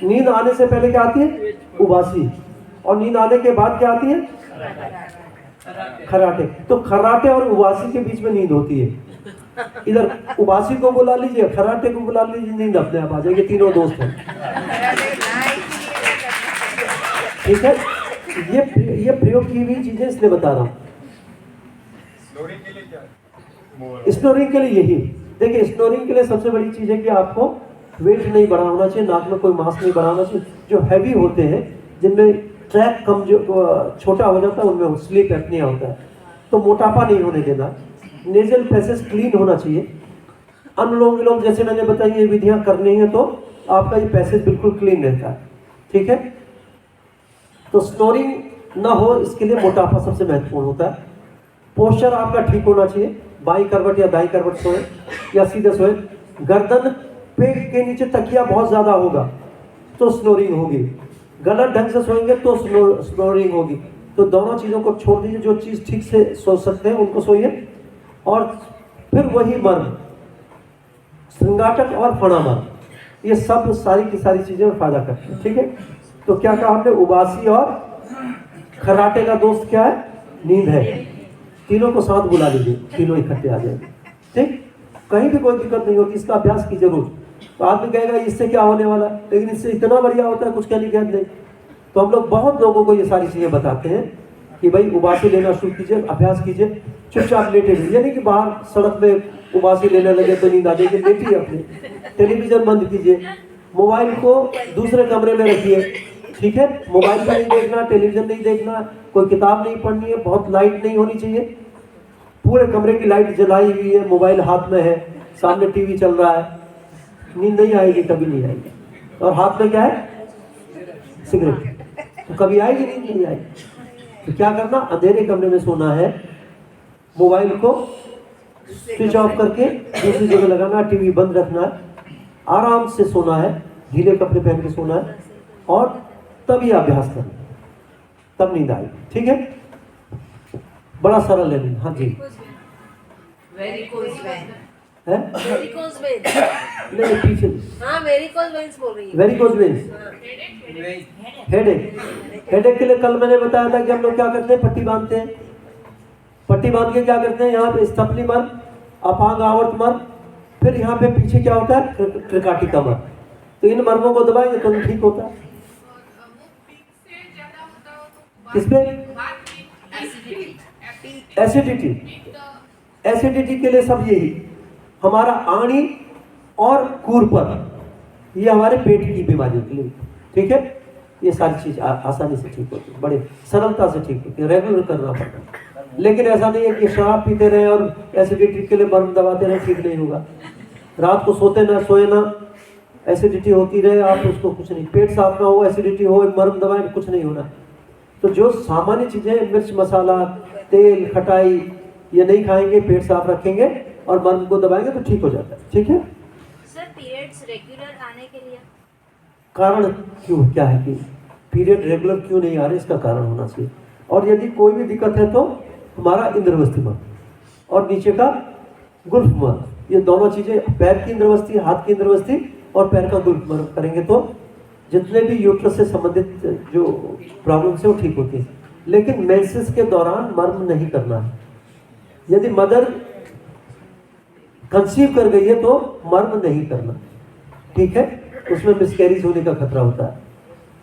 नींद आने से पहले क्या आती है, उबासी, और नींद आने के बाद क्या आती है, खराटे। तो खराटे और उबासी के बीच में नींद होती है। इधर उबासी को बुला लीजिए, खराटे को बुला लीजिए, नींद अपने आप आ जाएगी। तीनों दोस्त हैं, ठीक है। ये प्रयोग की हुई चीजें इसलिए बता रहा हूँ। स्नोरिंग के लिए यही देखिए, स्नोरिंग के लिए सबसे बड़ी चीज है कि आपको वेट नहीं बढ़ा होना चाहिए, नाक में कोई मांस नहीं बढ़ाना चाहिए। जो हैवी होते हैं, जिनमें ट्रैक कम जो छोटा हो जाता है, उनमें स्लीप एपनिया होता है, तो मोटापा नहीं होने देना। नेजल पैसेज क्लीन होना चाहिए। अनुलोम विलोम जैसे मैंने बताई ये विधियां करनी है तो आपका ये पैसेज बिल्कुल क्लीन रहता है, ठीक है। तो स्नोरिंग ना हो इसके लिए मोटापा सबसे महत्वपूर्ण होता है। पोस्चर आपका ठीक होना चाहिए, बाई करवट या दाई करवट सोए या सीधे सोए। गर्दन पेट के नीचे तकिया बहुत ज्यादा होगा तो स्नोरिंग होगी, गलत ढंग से सोएंगे तो स्नोरिंग होगी। तो दोनों चीज़ों को छोड़ दीजिए, जो चीज़ ठीक से सो सकते हैं उनको सोइए। और फिर वही मर्म, श्रृंगाटक और फणामर्म, ये सब सारी की सारी चीज़ें फायदा करती हैं, ठीक है। तो क्या कहा हमने, उबासी और खराटे का दोस्त क्या है, नींद है। तीनों को साथ बुला लीजिए, तीनों इकट्ठे आ जाएंगे, ठीक। कहीं भी कोई दिक्कत नहीं होती, इसका अभ्यास कीजिए रोज। तो आदमी कहेगा इससे क्या होने वाला, लेकिन इससे इतना बढ़िया होता है, कुछ कहने की हद नहीं। तो हम लोग बहुत लोगों को ये सारी चीज़ें बताते हैं कि भाई उबासी लेना शुरू कीजिए, अभ्यास कीजिए, चुपचाप लेटे रहिए, नहीं कि बाहर सड़क में उबासी लेने लगे तो नींद आ जाएगी, लेटिए अपने। टेलीविज़न बंद कीजिए, मोबाइल को दूसरे कमरे में रखिए, ठीक है। मोबाइल पर नहीं देखना, टेलीविज़न नहीं देखना, कोई किताब नहीं पढ़नी है, बहुत लाइट नहीं होनी चाहिए, पूरे कमरे की लाइट जलाई हुई है, मोबाइल हाथ में है, सामने टीवी चल रहा है, नींद नहीं आएगी, कभी नहीं आएगी। और हाथ में क्या है, सिगरेट, तो कभी आएगी नींद नहीं आएगी। तो क्या करना, अंधेरे कमरे में सोना है, मोबाइल को स्विच ऑफ करके दूसरी जगह लगाना, टीवी बंद रखना है, आराम से सोना है, ढीले कपड़े पहन के सोना है, और तभी अभ्यास करना, तब नींद आएगी, ठीक है। बड़ा सरल है। हाँ जी, वेरिकोज वेन है वेरिकोज वेन, नहीं पीछे, हाँ वेरिकोज वेन्स बोल रही है। वेरिकोज वेन्स, हेडेक, हेडेक के लिए कल मैंने बताया था कि हम लोग क्या करते हैं, पट्टी बांधते हैं, पट्टी बांध के क्या करते हैं, यहाँ पे स्तपनी मर्म, अपांग आवर्त मर्म, फिर यहाँ पे पीछे क्या होता है, त्रिकाटी कमर। तो इन मर्मों को दबाएंगे तो ठीक होता है। किसमें, एसिडिटी, एसिडिटी के लिए सब यही, हमारा आणी और कूरपन, ये हमारे पेट की बीमारियों के लिए, ठीक है। ये सारी चीज आसानी से ठीक होती है, बड़े सरलता से ठीक होती है, रेगुलर करना पड़ता है। लेकिन ऐसा नहीं है कि शराब पीते रहे और एसिडिटी के लिए मर्म दबाते रहे, ठीक नहीं होगा। रात को सोते ना सोए ना, एसिडिटी होती रहे, आप उसको कुछ नहीं, पेट साफ ना हो, एसिडिटी हो, मर्म दबाए, कुछ नहीं होना। तो जो सामान्य चीजें, मिर्च मसाला, तेल, खटाई, ये नहीं खाएंगे, पेट साफ रखेंगे और मर्म को दबाएंगे तो ठीक हो जाता है, ठीक है। सर पीरियड्स रेगुलर आने के लिए कारण क्यों, क्या है कि पीरियड रेगुलर क्यों नहीं आ रहे, इसका कारण होना चाहिए। और यदि कोई भी दिक्कत है तो हमारा इंद्रवस्ती मर्म और नीचे का गुल्फ मर्म, ये दोनों चीजें, पैर की इंद्रवस्ती, हाथ की इंद्रवस्ती और पैर का गुल्फ मर्म करेंगे तो जितने भी यूट्रस से संबंधित जो प्रॉब्लम्स है वो ठीक होती है। लेकिन मेंसेस के दौरान मर्म नहीं करना है। यदि मदर कंसीव कर गई है तो मर्म नहीं करना, ठीक है। उसमें मिसकैरेज होने का खतरा होता है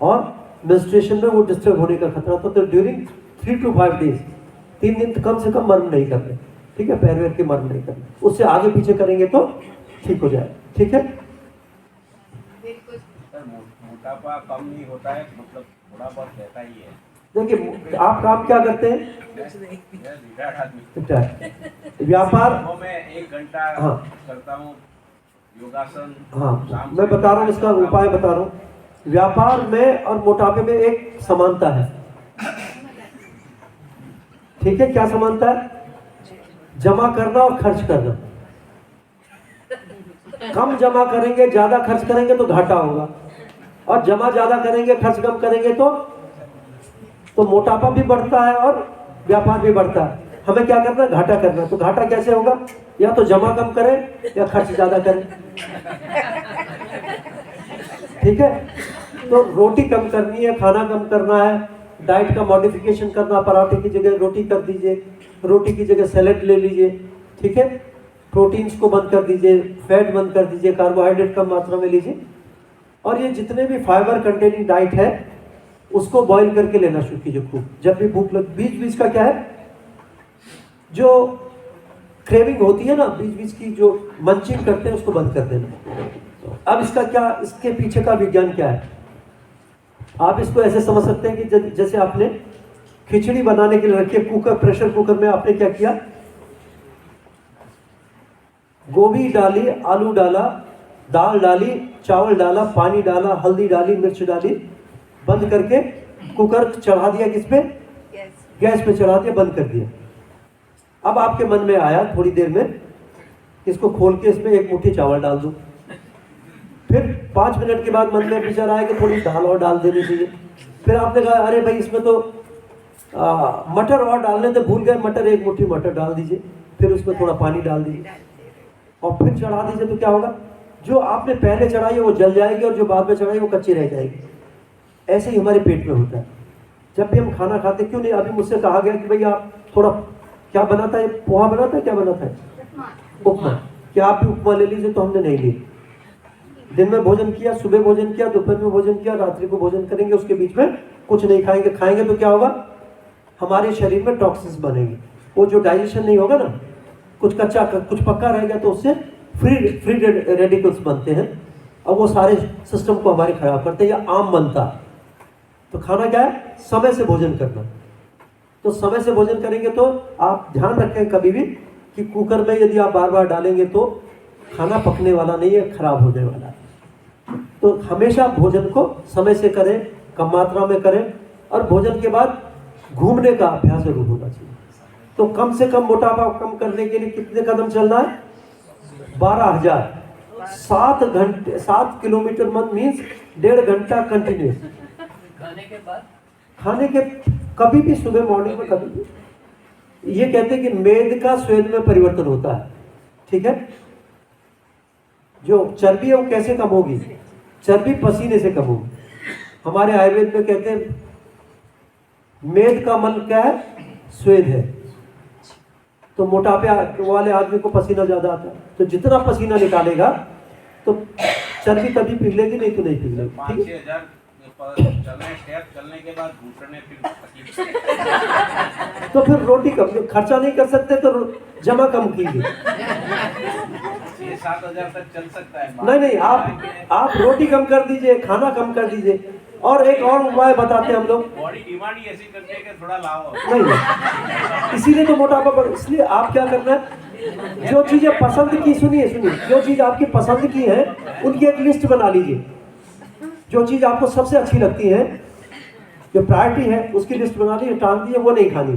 और मेंस्ट्रुएशन में वो डिस्टर्ब होने का खतरा होता है। तो ड्यूरिंग 3 to 5 days, 3 दिन कम से कम मर्म नहीं करने, ठीक है, पैर वैर के मर्म नहीं करने, उससे आगे पीछे करेंगे तो ठीक हो जाए, ठीक है। मोटापा कम नहीं होता है, मतलब थोड़ा बहुत रहता ही है। देखिए आप काम क्या करते हैं, रिटायर्ड आदमी, व्यापार, मैं 1 घंटा हाँ करता हूँ योगासन। हाँ, मैं बता रहा हूँ, इसका उपाय बता रहा हूँ। व्यापार में और मोटापे में एक समानता है, ठीक है। क्या समानता है, जमा करना और खर्च करना। कम जमा करेंगे, ज्यादा खर्च करेंगे तो घाटा होगा, और जमा ज्यादा करेंगे, खर्च कम करेंगे तो मोटापा भी बढ़ता है और व्यापार भी बढ़ता है। हमें क्या करना है, घाटा करना है। तो घाटा कैसे होगा, या तो जमा कम करें या खर्च ज्यादा करें, ठीक है। तो रोटी कम करनी है, खाना कम करना है, डाइट का मॉडिफिकेशन करना, पराठे की जगह रोटी कर दीजिए, रोटी की जगह सैलेड ले लीजिए, ठीक है। प्रोटीन्स को बंद कर दीजिए, फैट बंद कर दीजिए, कार्बोहाइड्रेट कम मात्रा में लीजिए, और ये जितने भी फाइबर कंटेनिंग डाइट है उसको बॉईल करके लेना शुरू कीजिए खूब। जब भी भूख लग, बीच बीच का क्या है, जो क्रेविंग होती है ना, बीच बीच की जो मंचिंग करते हैं उसको बंद कर देना। अब इसका क्या, इसके पीछे का विज्ञान क्या है, आप इसको ऐसे समझ सकते हैं कि जैसे आपने खिचड़ी बनाने के लिए रखी है कुकर, प्रेशर कुकर में आपने क्या किया, गोभी डाली, आलू डाला, दाल डाली, चावल डाला, पानी डाला, हल्दी डाली, मिर्च डाली, बंद करके कुकर चढ़ा दिया, किस पे, गैस पे चढ़ा दिया, बंद कर दिया। अब आपके मन में आया थोड़ी देर में, इसको खोल के इसमें 1 मुट्ठी चावल डाल दूं। फिर 5 मिनट के बाद मन में विचार आया कि थोड़ी दाल और डाल देनी चाहिए। फिर आपने कहा अरे भाई इसमें तो मटर और डालने थे, भूल गए मटर, 1 मुट्ठी मटर डाल दीजिए, फिर उसमें थोड़ा पानी डाल दीजिए और फिर चढ़ा दीजिए। तो क्या होगा, जो आपने पहले चढ़ाई है वो जल जाएगी और जो बाद में चढ़ाई वो कच्ची रह जाएगी। ऐसे ही हमारे पेट में होता है। जब भी हम खाना खाते, क्यों नहीं, अभी मुझसे कहा गया कि भाई आप थोड़ा क्या बनाता है? पोहा बनाता है, क्या बनाता है? उपमा। क्या आप भी उपमा ले लीजिए? तो हमने नहीं ली। दिन में भोजन किया, सुबह भोजन किया, दोपहर में भोजन किया, रात्रि को भोजन करेंगे, उसके बीच में कुछ नहीं खाएंगे। खाएंगे तो क्या होगा? हमारे शरीर में टॉक्सिन्स बनेंगे, वो जो डाइजेशन नहीं होगा ना, कुछ कच्चा कुछ पक्का रहेगा, तो उससे फ्री रेडिकल्स बनते हैं और वो सारे सिस्टम को हमारे खराब करते हैं, या आम बनता। तो खाना क्या है? समय से भोजन करना। तो समय से भोजन करेंगे तो आप ध्यान रखें कभी भी कि कुकर में यदि आप बार बार डालेंगे तो खाना पकने वाला नहीं है, खराब होने वाला है। तो हमेशा भोजन को समय से करें, कम मात्रा में करें, और भोजन के बाद घूमने का अभ्यास जरूर होना चाहिए। तो कम से कम मोटापा कम करने के लिए कितने कदम चलना है? 12,000। 7 घंटे, 7 किलोमीटर मत मीन्स 1.5 घंटा कंटिन्यूस। खाने के बाद खाने के कभी भी, सुबह मॉर्निंग में कभी भी। ये कहते हैं कि मेद का स्वेद में परिवर्तन होता है, ठीक है? जो चर्बी है वो कैसे कम होगी? चर्बी पसीने से कम होगी। हमारे आयुर्वेद में कहते हैं मेद का मल क्या है? स्वेद है। तो मोटापे वाले आदमी को पसीना ज्यादा आता है, तो जितना पसीना निकालेगा तो चर्बी तभी पिघलेगी, नहीं तो नहीं पिघलेगी। ठीक है? 5,000 स्टेप चलने के बाद घुटने फिर तकलीफ। तो फिर रोटी कम, खर्चा नहीं कर सकते तो जमा कम कीजिए। 6-7,000 तक चल सकता है। नहीं, आप रोटी कम कर दीजिए, खाना कम कर दीजिए। और एक और उपाय बताते हैं हम लोग। बॉडी डिमांड ही ऐसी करती है कि थोड़ा लाओ। नहीं, इसीलिए तो मोटापा बढ़। इसलिए आप क्या करना है, जो चीजें पसंद की, सुनिए, जो चीज आपकी पसंद की है उनकी एक लिस्ट बना लीजिए। जो चीज आपको सबसे अच्छी लगती है, जो प्रायोरिटी है, उसकी लिस्ट बना लीजिए, टांग दीजिए, वो नहीं खानी।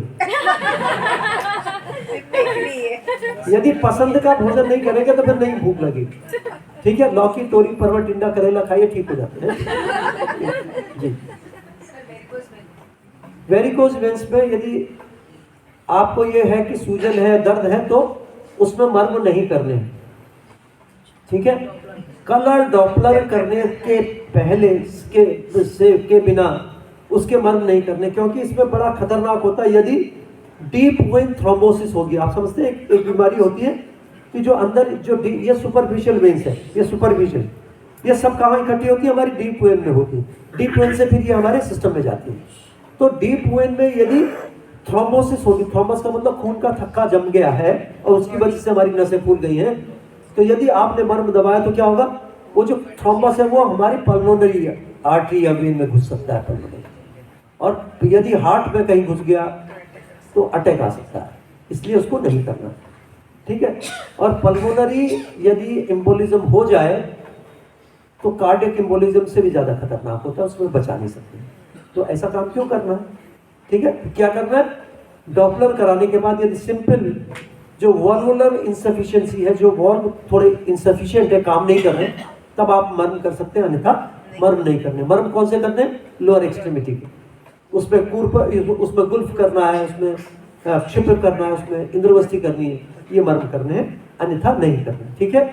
यदि पसंद का भोजन नहीं करेंगे तो फिर नहीं भूख लगेगी। ठीक है? लौकी, तोरी, परवल, टिंडा, करेला खाइए, ठीक हो जाते हैं जी। वेरिकोज वेन्स में यदि आपको ये है कि सूजन है, दर्द है, तो उसमें मर्म नहीं करने हैं, ठीक है? कलर डॉपलर करने के पहले के बिना उसके मर्म नहीं करने, क्योंकि इसमें बड़ा खतरनाक होता है यदि डीप वेन थ्रोम्बोसिस होगी। आप समझते हैं एक बीमारी होती है कि जो अंदर जो ये सुपरफिशियल वेन्स है, ये सुपरफिशियल, ये सब कहाँ इकट्ठी होती है? हमारी डीप वेन में होती है। डीप वेन से फिर ये हमारे सिस्टम में जाती है। तो डीप वेन में यदि थ्रोम्बोसिस होगी, थ्रोम्बस का मतलब खून का थक्का जम गया है और उसकी वजह से हमारी नसें फूल गई हैं, तो यदि आपने मर्म दबाया तो क्या होगा? वो जो थ्रोम्बस है वो हमारी पल्मोनरी आर्टरी या वेन में घुस सकता है, पल्मोनरी। और यदि हार्ट में कहीं घुस गया तो अटैक आ सकता है, इसलिए उसको नहीं करना, ठीक है? और पल्मोनरी यदि एम्बोलिज्म हो जाए तो कार्डियक एम्बोलिज्म से भी ज़्यादा खतरनाक होता है, उसमें बचा नहीं सकते। तो ऐसा काम क्यों करना है? ठीक है? क्या करना है? डॉपलर कराने के बाद यदि सिंपल जो वॉल्वुलर इंसफिशिएंसी है, जो वॉल्व थोड़े इंसफिशिएंट है, काम नहीं कर रहे, तब आप मर्म कर सकते हैं, अन्यथा मर्म नहीं करने। मर्म कौन से करने? लोअर एक्सट्रीमिटी के। उसमें उसमें गुल्फ करना है, उसमें क्षिप्र करना है, उसमें इंद्रवस्ती करनी है, ये मर्म करने हैं, अन्यथा नहीं करने। ठीक है?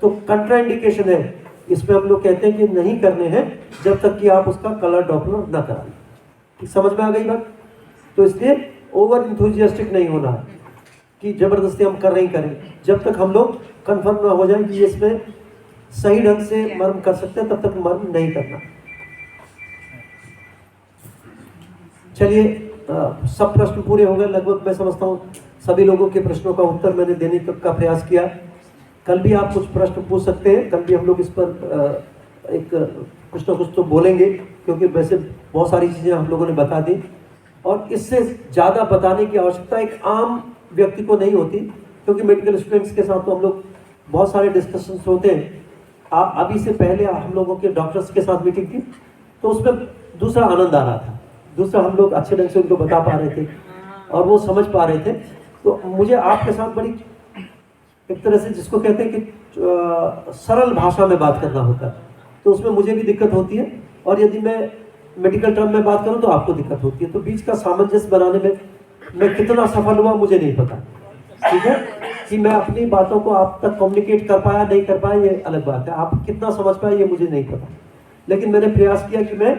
तो कंट्राइंडिकेशन है, इसमें हम लोग कहते हैं कि नहीं करने हैं जब तक कि आप उसका कलर डॉपलर ना करा लें। समझ में आ गई बात? तो इसलिए ओवर इंथुजियास्टिक नहीं होना है कि जबरदस्ती हम कर रहे ही करें, जब तक हम लोग कंफर्म ना हो जाए कि इसमें सही ढंग से मर्म कर सकते हैं, तब तक मर्म नहीं करना। चलिए, सब प्रश्न पूरे हो गए लगभग। मैं समझता हूँ सभी लोगों के प्रश्नों का उत्तर मैंने देने का प्रयास किया। कल भी आप कुछ प्रश्न पूछ सकते हैं, कल भी हम लोग इस पर एक कुछ ना कुछ तो बोलेंगे, क्योंकि वैसे बहुत सारी चीज़ें हम लोगों ने बता दी और इससे ज़्यादा बताने की आवश्यकता एक आम व्यक्ति को नहीं होती, क्योंकि मेडिकल स्टूडेंट्स के साथ तो हम लोग बहुत सारे डिस्कशंस होते हैं। अभी से पहले हम लोगों के डॉक्टर्स के साथ मीटिंग थी, तो उसमें दूसरा आनंद आ रहा था, दूसरा हम लोग अच्छे ढंग से उनको बता पा रहे थे और वो समझ पा रहे थे। तो मुझे आपके साथ बड़ी एक तरह से जिसको कहते हैं कि सरल भाषा में बात करना होता है, तो उसमें मुझे भी दिक्कत होती है, और यदि मैं मेडिकल टर्म में बात करूं तो आपको दिक्कत होती है। तो बीच का सामंजस्य बनाने में मैं कितना सफल हुआ मुझे नहीं पता, ठीक है? कि मैं अपनी बातों को आप तक कम्युनिकेट कर पाया नहीं कर पाया ये अलग बात है, आप कितना समझ पाए ये मुझे नहीं पता, लेकिन मैंने प्रयास किया कि मैं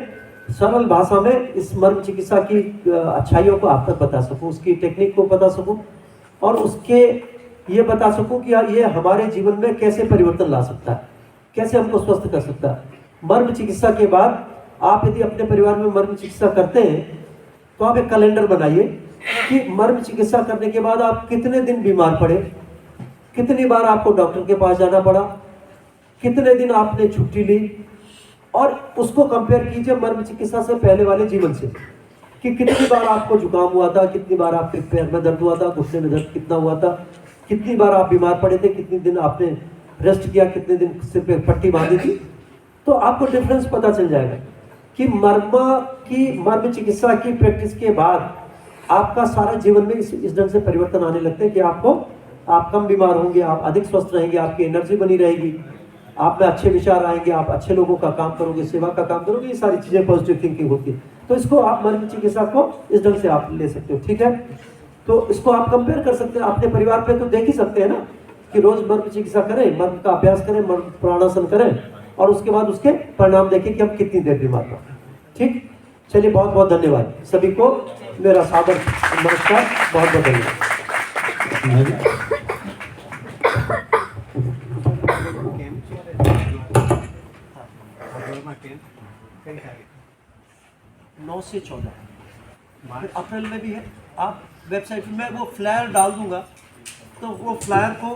सरल भाषा में इस मर्म चिकित्सा की अच्छाइयों को आप तक बता सकूं, उसकी टेक्निक को बता सकूं, और उसके ये बता सकूं कि ये हमारे जीवन में कैसे परिवर्तन ला सकता है, कैसे हमको स्वस्थ कर सकता है। मर्म चिकित्सा के बाद आप यदि अपने परिवार में मर्म चिकित्सा करते हैं तो आप एक कैलेंडर बनाइए कि मर्म चिकित्सा करने के बाद आप कितने दिन बीमार पड़े, कितनी बार आपको डॉक्टर के पास जाना पड़ा, कितने दिन आपने छुट्टी ली, और उसको कंपेयर कीजिए मर्म चिकित्सा से पहले वाले जीवन से कि कितनी बार आपको जुकाम हुआ था, कितनी बार आपके पैर में दर्द हुआ था, घुटने में दर्द कितना हुआ था, कितनी बार आप बीमार पड़े थे, कितने दिन आपने रेस्ट किया, कितने दिन सिर पे पट्टी बांधी थी। तो आपको डिफरेंस पता चल जाएगा कि मर्म चिकित्सा की प्रैक्टिस के बाद आपका सारा जीवन में इस ढंग से परिवर्तन आने लगते हैं कि आप कम बीमार होंगे, आप अधिक स्वस्थ रहेंगे, आपकी एनर्जी बनी रहेगी, आप में अच्छे विचार आएंगे, आप अच्छे लोगों का काम करोगे, सेवा का काम करोगे, ये सारी चीजें पॉजिटिव थिंकिंग होती है। तो इसको आप मर्म चिकित्सा को इस ढंग से आप ले सकते हो, ठीक है। तो इसको आप कंपेयर कर सकते हैं अपने परिवार पे, तो देख ही सकते हैं ना कि रोज मर्म चिकित्सा करें, मर्म का अभ्यास करें, मर्म प्राणासन करें, और उसके बाद उसके परिणाम देखें कि हम कितनी देर बीमार पड़े। ठीक, चलिए बहुत बहुत धन्यवाद सभी को, मेरा सादर नमस्कार, बहुत बहुत धन्यवाद। 9 से 14 फिर अप्रैल में भी है। आप वेबसाइट में वो फ्लायर डाल दूंगा, तो वो फ्लायर को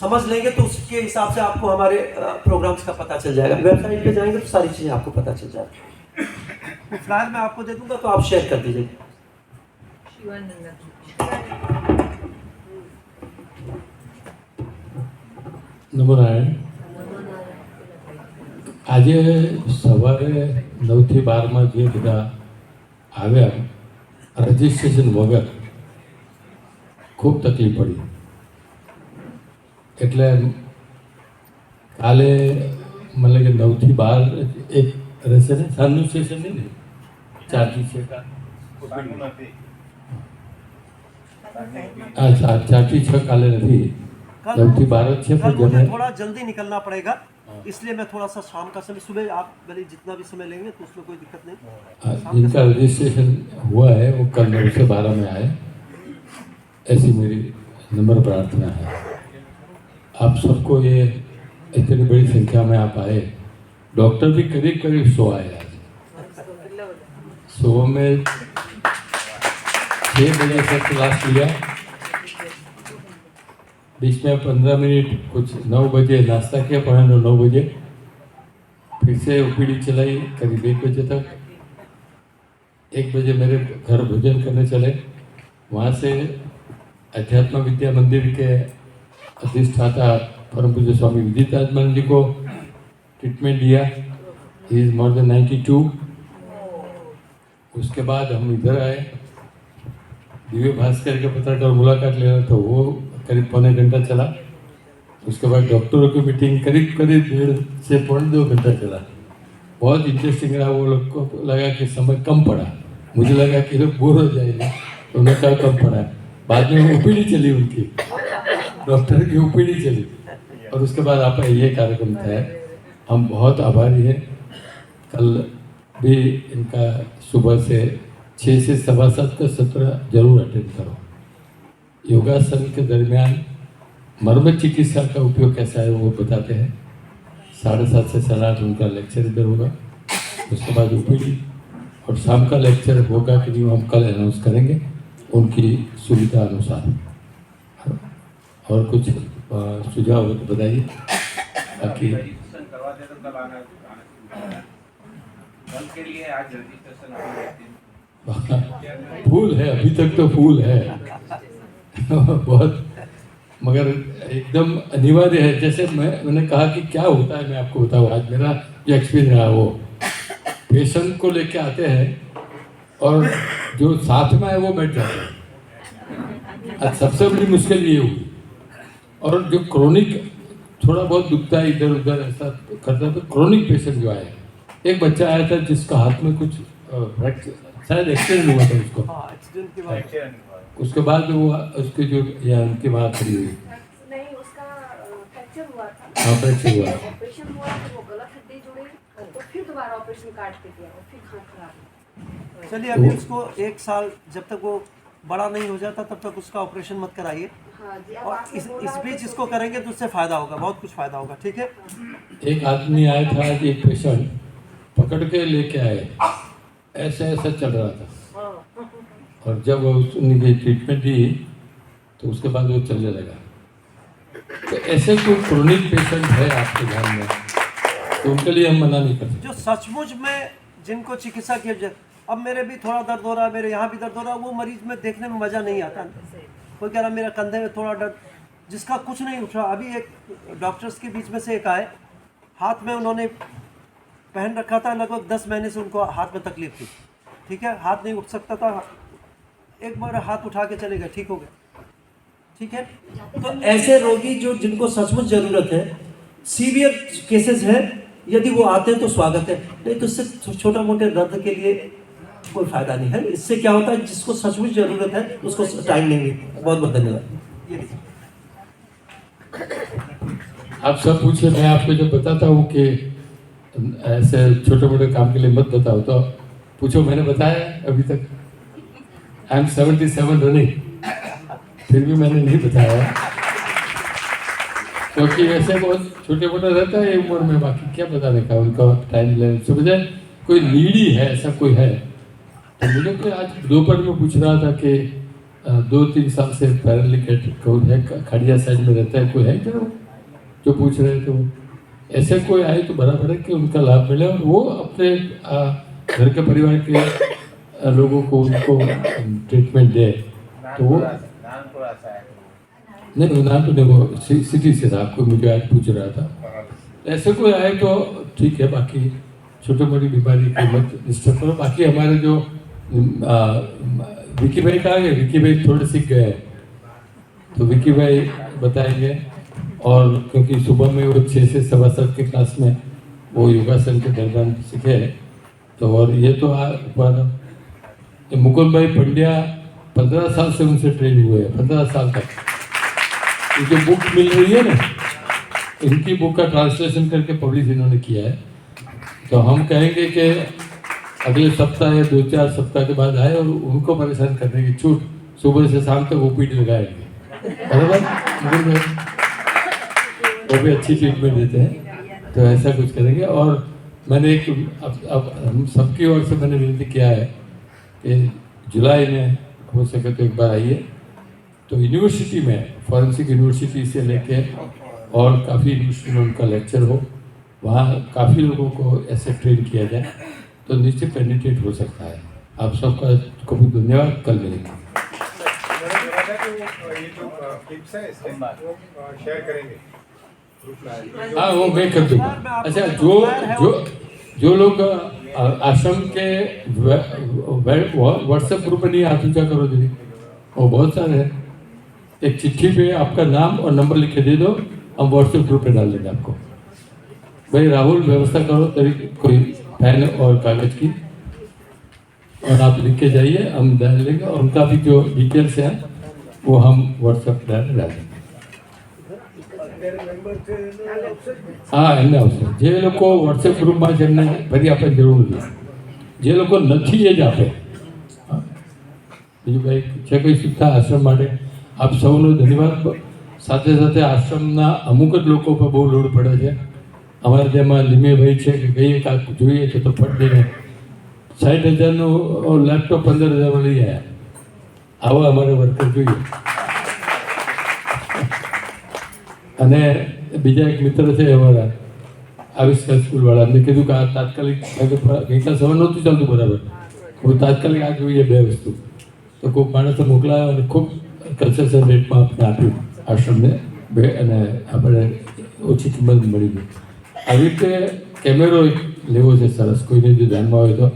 समझ लेंगे तो उसके हिसाब से आपको हमारे प्रोग्राम्स का पता चल जाएगा। वेबसाइट पे जाएंगे तो सारी चीज़ें आपको पता चल जाएगी। वो फ्लायर मैं आपको दे दूंगा, तो आप शेयर कर दीजिएगा। નમોનારાયણ। આજે સવારે 9 થી 12 જે બધા આવ્યા રજિસ્ટ્રેશન વગર ખૂબ તકલીફ પડી, એટલે કાલે મને કે 9 થી 12 એક રહેશે ને, સાંજનું સેશન નહીં ને, 4 થી 6 अच्छा 4 થી 6 કાલે નથી, 9 થી 12 છે। कल मुझे थोड़ा जल्दी निकलना पड़ेगा, इसलिए मैं थोड़ा सा शाम का समय, सुबह आप भले जितना भी समय लेंगे तो उसमें कोई दिक्कत नहीं। जिनका रजिस्ट्रेशन हुआ है वो कल 9 से 12 में आए, ऐसी मेरी नम्र प्रार्थना है। आप सबको ये इतनी बड़ी संख्या में आप आए, डॉक्टर भी करीब करीब 100 आए आज। 100 में 6 बजे से क्लास लिया, बीच में 15 मिनट कुछ 9 बजे नाश्ता किया, 9 बजे फिर से ओपीडी चलाई करीब 1 बजे तक। 1 बजे मेरे घर भोजन करने चले, वहाँ से अध्यात्म विद्या मंदिर के अधिष्ठाता परम पूज्य स्वामी विदितात्मान जी को ट्रीटमेंट दिया। He is more than 92। उसके बाद हम इधर आए, दिव्य भास्कर के पत्रकार मुलाकात लेना, तो वो करीब पौने घंटा चला। उसके बाद डॉक्टरों की मीटिंग करीब 1.5 से 2.25 घंटा चला। बहुत इंटरेस्टिंग रहा। वो लोग को लगा कि समय कम पड़ा, मुझे लगा कि लोग बोर हो जाएंगे, तो उन्हें कहा कम पड़ा। बाद में ओपीडी चली, उनकी डॉक्टर की ओपीडी चली, और उसके बाद आप ये कार्यक्रम था। हम बहुत आभारी हैं। कल भी इनका सुबह से 6 से 7:15 का सत्र जरूर अटेंड करो। योगासन के दरमियान मर्म चिकित्सा का उपयोग कैसा है वो बताते हैं। 7:30 से 8:30 उनका लेक्चर इधर होगा, उसके बाद ओपीडी, और शाम का लेक्चर होगा कि नहीं हम कल अनाउंस करेंगे उनकी सुविधा अनुसार। और कुछ सुझाव हो तो बताइए, ताकि रजिस्ट्रेशन करवा दे तो कल आना कल के लिए आज रजिस्ट्रेशन फूल है, अभी तक तो फूल है बहुत, मगर एकदम अनिवार्य है। जैसे मैंने कहा कि क्या होता है, मैं आपको बताऊँ। आज मेरा जो एक्सपीरियंस रहा, वो पेशेंट को लेके आते हैं और जो साथ में है वो बैठ जाते हैं। आज सबसे बड़ी मुश्किल ये हुई। और जो क्रोनिक थोड़ा बहुत दुखता है इधर उधर ऐसा करता है, तो क्रोनिक पेशेंट जो आए, एक बच्चा आया था जिसका हाथ में कुछ शायद एक्सीडेंट हुआ था उसको, एक्सीडेंट के बाद उसके बाद वो उसके जो या उनकी बात खड़ी हुई, नहीं उसका फ्रैक्चर हुआ था। हाँ फ्रैक्चर हुआ। ऑपरेशन हुआ तो वो गलत हड्डी जुड़ी, तो फिर दोबारा ऑपरेशन काट के दिया और फिर हाथ खराब हुआ। चलिए अभी उसको 1 साल जब तक वो बड़ा नहीं हो जाता तब तक उसका ऑपरेशन मत कराइए। हाँ जी, अब और आपने इस बोला तो बीच इसको करेंगे तो उससे फ़ायदा होगा, बहुत कुछ फ़ायदा होगा। ठीक है। एक आदमी आया था आज, एक पेशेंट पकड़ के लेके आए, ऐसे ऐसा चल रहा था, और जब उसने ट्रीटमेंट दी तो उसके बाद वो चलने लगा। तो ऐसे कोई क्रोनिक पेशेंट है आपके ध्यान में तो उनके लिए हम मना नहीं कर सकते। जो सचमुच में जिनको चिकित्सा की अब मेरे भी थोड़ा दर्द हो रहा है, मेरे यहाँ भी दर्द हो रहा है, वो मरीज में देखने में मज़ा नहीं आता। कोई कह रहा मेरा कंधे में थोड़ा दर्द, जिसका कुछ नहीं उठ रहा। अभी एक डॉक्टर्स के बीच में से एक आए, हाथ में उन्होंने पहन रखा था, लगभग 10 महीने से उनको हाथ में तकलीफ थी। ठीक है, हाथ नहीं उठ सकता था, एक बार हाथ उठा के चले गए, ठीक हो गए। ठीक है। तो ऐसे रोगी जो जिनको सचमुच ज़रूरत है, सीवियर केसेस है, यदि वो आते हैं तो स्वागत है, नहीं तो इससे छोटा मोटे दर्द के लिए कोई फायदा नहीं है। इससे क्या होता है, जिसको सचमुच जरूरत है उसको टाइम नहीं मिलता। बहुत बहुत धन्यवाद। आप सब पूछे, मैं आपको जब बताता हूँ कि ऐसे छोटे मोटे काम के लिए मत बताओ तो पूछो, मैंने बताया अभी तक? आई एम 77 रनिंग, फिर भी मैंने नहीं बताया, क्योंकि ऐसे बहुत छोटे मोटे रहता है उम्र में, बाकी क्या बताने का उनका टाइम लेने से बजाय कोई नीडी है, ऐसा कोई है। तो मुझे कोई आज दोपहर में पूछ रहा था कि 2-3 साल से पैरालिटिक कोई है, खड़िया साइड में रहता है, कोई है क्या जो पूछ रहे थे वो? ऐसे कोई आए तो बराबर है कि उनका लाभ मिले और वो अपने घर के परिवार के लोगों को उनको ट्रीटमेंट दे। तो वो नहीं, नाम तो नहीं, वो सिटी से था, आपको मुझे आज पूछ रहा था। ऐसे कोई आए तो ठीक है, बाकी छोटी मोटी बीमारी की मत डिस्टर्ब करो। बाकी हमारे जो विकी भाई कहाँ गए? विकी भाई थोड़े सीख गए हैं, तो विकी भाई बताएंगे। और क्योंकि सुबह में वो 6 से 7:15 के क्लास में वो योगासन के दरमियान सीखे, तो और ये तो मुकुंद भाई पंड्या 15 साल से उनसे ट्रेन हुए हैं, 15 साल तक। ये जो बुक मिल रही है ना, इनकी बुक का ट्रांसलेशन करके पब्लिश इन्होंने किया है। तो हम कहेंगे कि अगले सप्ताह या 2-4 सप्ताह के बाद आए और उनको परेशान करने की छूट, सुबह से शाम तक ओपीडी लगाएंगे, बराबर? वो भी अच्छी ट्रीटमेंट देते हैं, तो ऐसा कुछ करेंगे। और मैंने एक अब हम सबकी ओर से मैंने विनती किया है कि जुलाई में हो सके तो एक बार आइए, तो यूनिवर्सिटी में, फॉरेंसिक यूनिवर्सिटी से लेके और काफ़ी यूनिवर्सिटी में उनका लेक्चर हो, वहाँ काफ़ी लोगों को ऐसे ट्रेन किया जाए तो नीचे पेनिट्रेट हो सकता है। आप सबका को भी धन्यवाद, कल मिलेंगे। ये जो टिप्स है इसके वो शेयर करेंगे। हाँ, वो मैं कर दूँगा। अच्छा, जो लोग आश्रम के व्हाट्सएप ग्रुप में नहीं आ, पूछा करो दीदी, वो बहुत सारे हैं। एक चिट्ठी पे आपका नाम और नंबर लिख के दे दो, हम व्हाट्सएप ग्रुप पे डाल देंगे आपको। भाई राहुल, व्यवस्था करो तभी कोई पेन और कागज की, और आप लिख के जाइए, हम डाल लेंगे। और उनका भी जो डिटेल्स हैं वो हम व्हाट्सएप पर डाल देंगे। હા, એમને આવશે. જે લોકો વોટ્સએપ ગ્રુપમાં છે એમને ફરી આપણે જરૂર નથી. જે લોકો નથી એ જ આપે. બીજું કંઈ છે કોઈ સૂચના આશ્રમ માટે? આપ સૌનો ધન્યવાદ. સાથે સાથે આશ્રમના અમુક જ લોકો પર બહુ લોડ પડે છે. અમારે જેમાં લીમેભાઈ છે કે કહીએ કાંક જોઈએ છે તો ફટ દઈને 60,000નું લેપટોપ 15,000માં લઈ આવ્યા. આવા અમારે વર્કર જોઈએ. અને બીજા એક મિત્ર છે અમારા આવિષ્કાર સ્કૂલવાળા, એમને કીધું કે આ તાત્કાલિક, ગઈકાલ સવાર નહોતું ચાલતું બરાબર, હું તાત્કાલિક આ જોઈએ 2 વસ્તુ, તો કોઈ માણસે મોકલાયો અને ખૂબ કન્સેશન રેટમાં આપણે આપ્યું આશ્રમને અને આપણે ઓછી કિંમત મળી ગઈ. આવી રીતે કેમેરો એક લેવો છે સરસ, કોઈને જો ધ્યાનમાં હોય તો.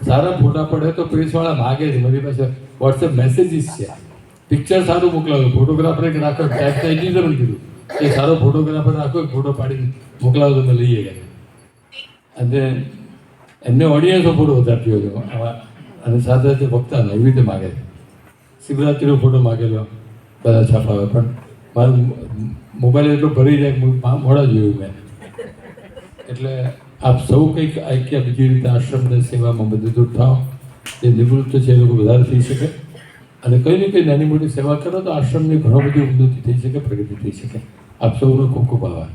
સારા ફોટા પડે તો પ્રેસવાળા માગે છે, મારી પાસે વોટ્સએપ મેસેજીસ છે, પિક્ચર સારું મોકલાવ્યું, ફોટોગ્રાફરે રાખો, ટેગ તો એડિટરે કીધું કે સારો ફોટોગ્રાફર રાખો, એક ફોટો પાડીને મોકલાવો તો મેં લઈએ ગયા. અને એમને ઓડિયન્સો ફોટો વધારતી હોય છે, અને સાથે સાથે વક્તાનો એવી રીતે માગે છે. શિવરાત્રિનો ફોટો માગેલો બધા છાપાવે, પણ મારું મોબાઈલ એટલો ભરી જાય મોડા જોયું મેં. એટલે આપ સૌ કંઈક આઈક્યા બીજી રીતે આશ્રમની સેવામાં મદદરૂપ થાઓ. જે નિવૃત્ત છે એ લોકો વધારે થઈ શકે. અને કંઈ ને કંઈ નાની મોટી સેવા કરો તો આશ્રમની ઘણો બધી ઉન્નતિ થઈ શકે, પ્રગતિ થઈ શકે. આપ સૌનો ખૂબ ખૂબ આભાર.